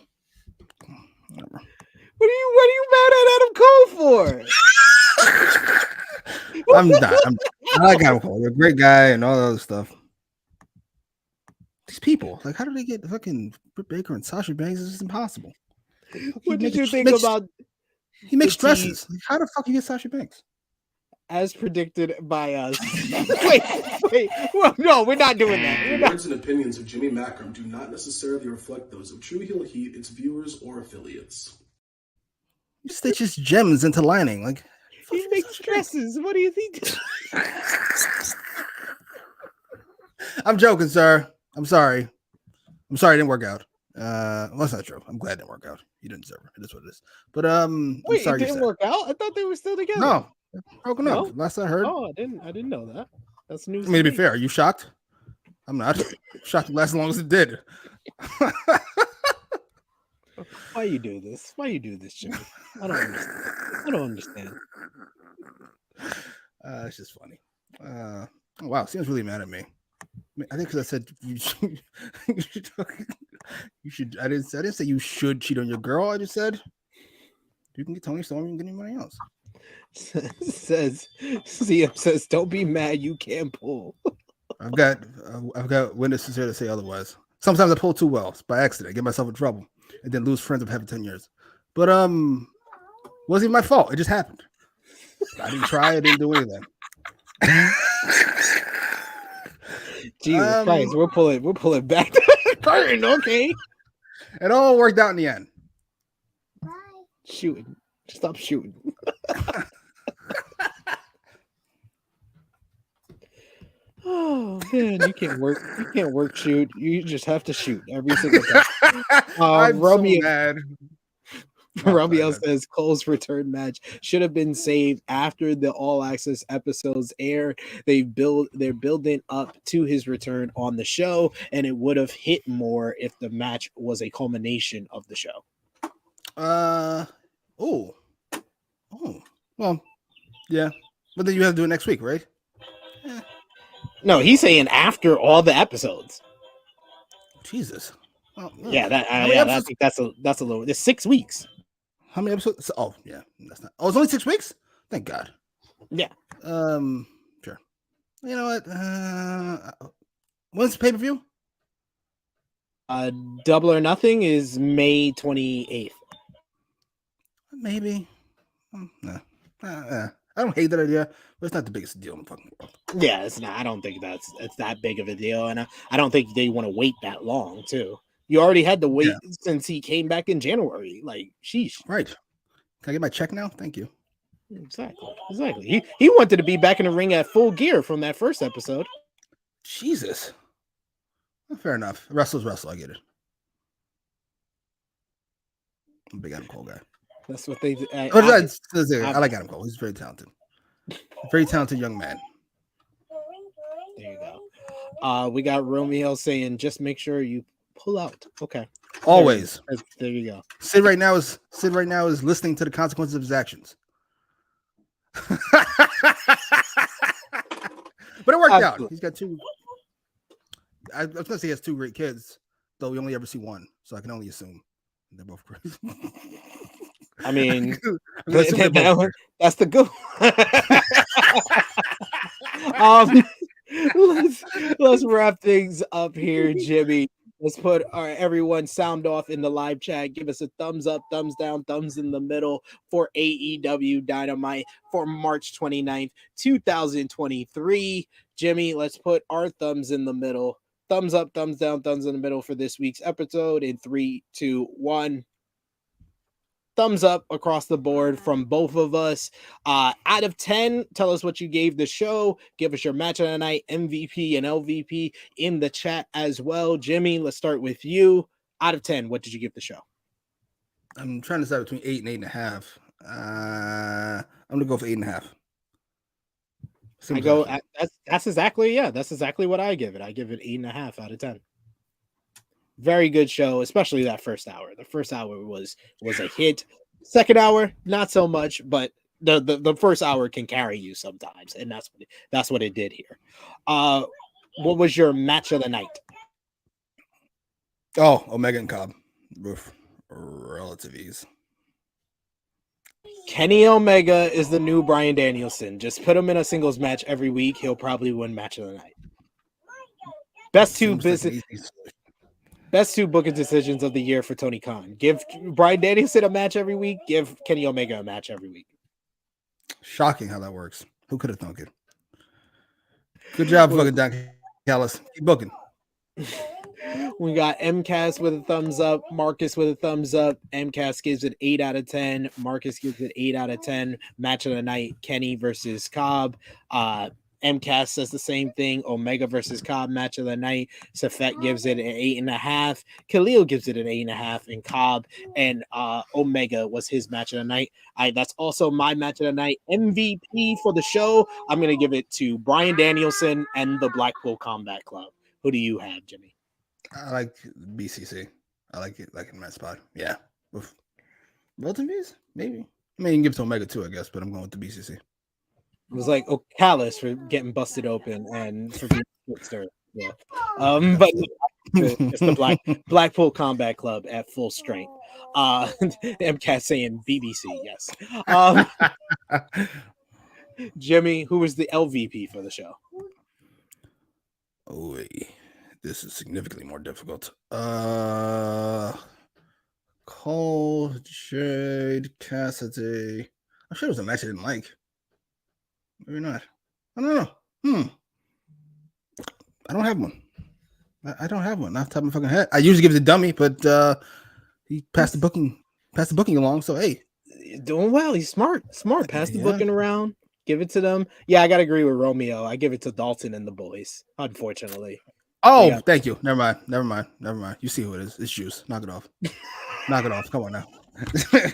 Whatever. What are you mad at Adam Cole for? I'm not. I like Adam Cole. You're a great guy and all that other stuff. These people, like, how do they get fucking Britt Baker and Sasha Banks? It's just impossible. What did you think about? He makes dresses. Like, how the fuck you get Sasha Banks? As predicted by us. wait. Well, no, we're not doing that. The words and opinions of Jimmy Macram do not necessarily reflect those of True Heel Heat, its viewers, or affiliates. He stitches gems into lining. Like, he makes dresses. What do you think? I'm joking, sir. I'm sorry. It didn't work out. Well, that's not true. I'm glad it didn't work out. You didn't deserve it. It is what it is. But wait, I'm sorry it didn't work out? I thought they were still together. No, broken up. Last I heard. Oh, I didn't know that. That's news. I mean, to be fair, are you shocked? I'm not. Shocked it lasted as long as it did. Why you do this? Why you do this, Jimmy? I don't understand. It's just funny. Oh, wow, Sam's really mad at me. I think because I said you should. I didn't say you should cheat on your girl. I just said you can get Tony Storm. You can get anybody else. CM says, "Don't be mad. You can't pull." I've got witnesses here to say otherwise. Sometimes I pull too well by accident, get myself in trouble, and then lose friends I've had for 10 years. But wasn't even my fault. It just happened. I didn't try. I didn't do anything. Jesus Christ, we'll pull it back to the curtain, okay? It all worked out in the end. Shooting. Stop shooting. Oh man, you can't work shoot. You just have to shoot every single time. I'm Romeo, so mad. Romeo says Cole's return match should have been saved after the All Access episodes aired. They're building up to his return on the show, and it would have hit more if the match was a culmination of the show. Well, yeah, but then you have to do it next week, right? No, he's saying after all the episodes. Jesus. Well, I think that's a little. There's 6 weeks. How many episodes? Oh, yeah, that's not. Oh, it's only 6 weeks. Thank God. Yeah. Sure. You know what? When's the pay-per-view? Double or Nothing is May 28th. Maybe. No. I don't hate that idea, but it's not the biggest deal in the fucking world. Yeah, it's not. I don't think it's that big of a deal, and I don't think they want to wait that long too. You already had to wait since he came back in January. Like, sheesh. Right. Can I get my check now? Thank you. Exactly. He wanted to be back in the ring at Full Gear from that first episode. Jesus. Well, fair enough. Wrestle. I get it. I'm a big Adam Cole guy. That's what they. I like Adam Cole. He's very talented. Very talented young man. There you go. We got Romeo saying, "Just make sure you pull out." Okay. Always. There you go. Sid right now is listening to the consequences of his actions. But it worked out. He's got two. I was gonna say he has 2 great kids, though we only ever see one, so I can only assume they're both great. I mean, that's the good. Let's wrap things up here, Jimmy. Let's put everyone sound off in the live chat. Give us a thumbs up, thumbs down, thumbs in the middle for AEW Dynamite for March 29th, 2023. Jimmy, let's put our thumbs in the middle. Thumbs up, thumbs down, thumbs in the middle for this week's episode in 3, 2, 1. thumbs up across the board from both of us. Out of 10, tell us what you gave the show. Give us your match of the night, MVP and LVP in the chat as well. Jimmy, let's start with you. Out of 10, what did you give the show? I'm trying to decide between 8 and 8.5. I'm gonna go for 8.5. That's exactly what I give it. I give it 8.5 out of 10. Very good show, especially that first hour. The first hour was a hit. Second hour, not so much, but the first hour can carry you sometimes, and that's what it did here. What was your match of the night? Oh, Omega and Cobb with relative ease. Kenny Omega is the new Bryan Danielson. Just put him in a singles match every week. He'll probably win match of the night. Best two booking decisions of the year for Tony Khan. Give Bryan Danielson a match every week. Give Kenny Omega a match every week. Shocking how that works. Who could have thunk it? Good job, fucking Don Callis. Keep booking. We got MCAS with a thumbs up, Marcus with a thumbs up. MCAS gives it 8 out of 10. Marcus gives it 8 out of 10. Match of the night, Kenny versus Cobb. MCAS says the same thing. Omega versus Cobb, match of the night. Safet gives it an 8.5. Khalil gives it an 8.5. And Cobb and Omega was his match of the night. That's also my match of the night. MVP for the show, I'm going to give it to Bryan Danielson and the Blackpool Combat Club. Who do you have, Jimmy? I like BCC. I like it in that spot. Yeah. With relatives, maybe. I mean, you can give it to Omega too, I guess, but I'm going with the BCC. It was like Callis for getting busted open and for being stirred. Yeah. But it's the Blackpool Combat Club at full strength. MCAT saying BBC, yes. Jimmy, who was the LVP for the show? Oh, this is significantly more difficult. Cole, Jade, Cassidy. I'm sure it was a match I didn't like. Maybe not. I don't know. I don't have one. I don't have one off the top of my fucking head. I usually give it to Dummy, but he passed the booking along. So hey, doing well. He's smart. Pass the booking around. Give it to them. Yeah, I gotta agree with Romeo. I give it to Dalton and the boys. Unfortunately. Oh, yeah. Thank you. Never mind. You see who it is. It's Juice. Knock it off. Come on now.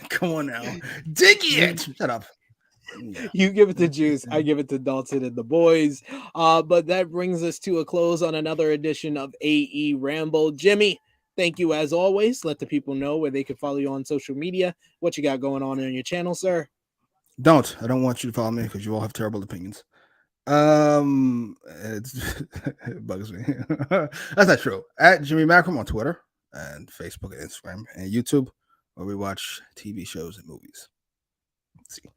Come on now. Dig it. Shut up. Yeah. You give it to Juice. I give it to Dalton and the boys. But that brings us to a close on another edition of AEWramble. Jimmy, thank you as always. Let the people know where they can follow you on social media. What you got going on your channel, sir? I don't want you to follow me because you all have terrible opinions. It bugs me. That's not true. At Jimmy Macram on Twitter and Facebook and Instagram and YouTube, where we watch TV shows and movies. Let's see.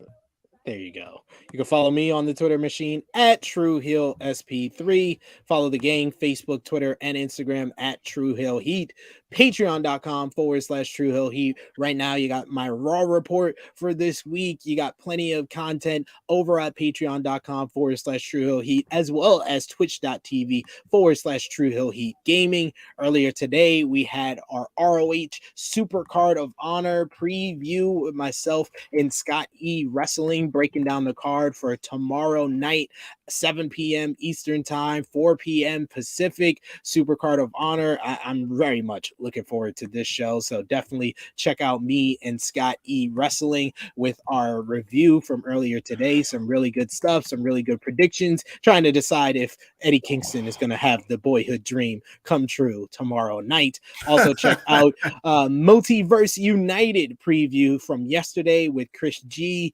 There you go. You can follow me on the Twitter machine at TrueHillSP3. Follow the gang, Facebook, Twitter, and Instagram at TrueHillHeat. Patreon.com/TrueHillHeat. Right now, you got my Raw report for this week. You got plenty of content over at Patreon.com/TrueHillHeat, as well as Twitch.tv/TrueHillHeat Gaming. Earlier today, we had our ROH Super Card of Honor preview with myself and Scott E. Wrestling, breaking down the card for tomorrow night, 7 p.m. Eastern Time, 4 p.m. Pacific. Super Card of Honor. I'm very much looking forward to this show, so definitely check out me and Scott E. Wrestling with our review from earlier today. Some really good stuff, some really good predictions, trying to decide if Eddie Kingston is going to have the boyhood dream come true tomorrow night. Also check out Multiverse United preview from yesterday with Chris G,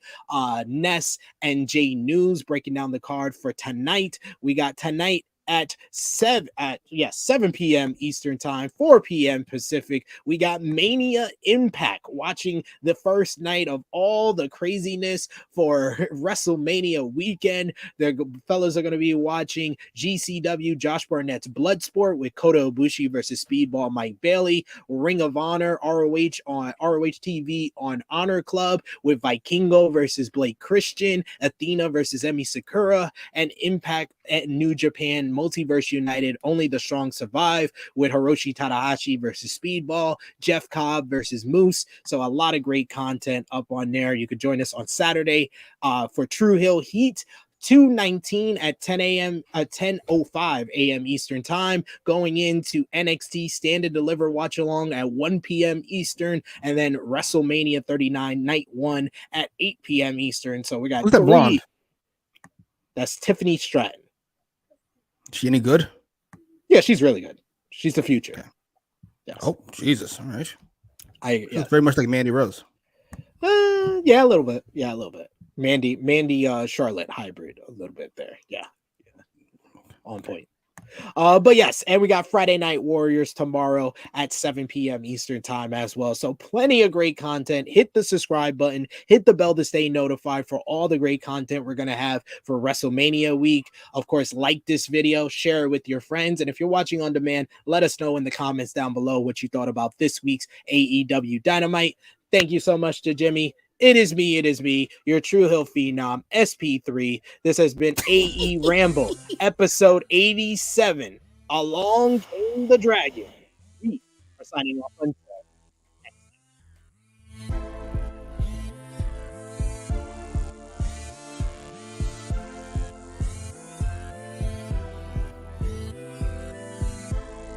Ness, and Jay News, breaking down the card for tonight. We got tonight at 7 p.m. Eastern Time, 4 p.m. Pacific. We got Mania Impact, watching the first night of all the craziness for WrestleMania weekend. The fellas are going to be watching GCW Josh Barnett's Bloodsport with Kota Ibushi versus Speedball Mike Bailey. Ring of Honor ROH on ROH TV on Honor Club with Vikingo versus Blake Christian, Athena versus Emi Sakura, and Impact at New Japan Multiverse United, Only the Strong Survive, with Hiroshi Tanahashi versus Speedball, Jeff Cobb versus Moose. So a lot of great content up on there. You could join us on Saturday for True Hill Heat. 219 at 10 a.m. 10:05 a.m. Eastern time, going into NXT Stand and Deliver watch along at 1 p.m. Eastern, and then WrestleMania 39 Night 1 at 8 p.m. Eastern. So we got Who's that blonde? That's Tiffany Stratton. She any good? Yeah, she's really good. She's the future. Okay. Yes. Oh, Jesus. All right. Yeah. Very much like Mandy Rose. Yeah, a little bit. Yeah, a little bit. Mandy, Charlotte hybrid a little bit there. Yeah. On point. But yes, and we got Friday Night Warriors tomorrow at 7 p.m. Eastern time as well. So plenty of great content. Hit the subscribe button, hit the bell to stay notified for all the great content we're going to have for WrestleMania week. Of course, like this video, share it with your friends. And if you're watching on demand, let us know in the comments down below what you thought about this week's AEW Dynamite. Thank you so much to Jimmy. It is me, your True Hill Phenom, SP3. This has been AEWramble, episode 87. Along Came the Dragon. We are signing off until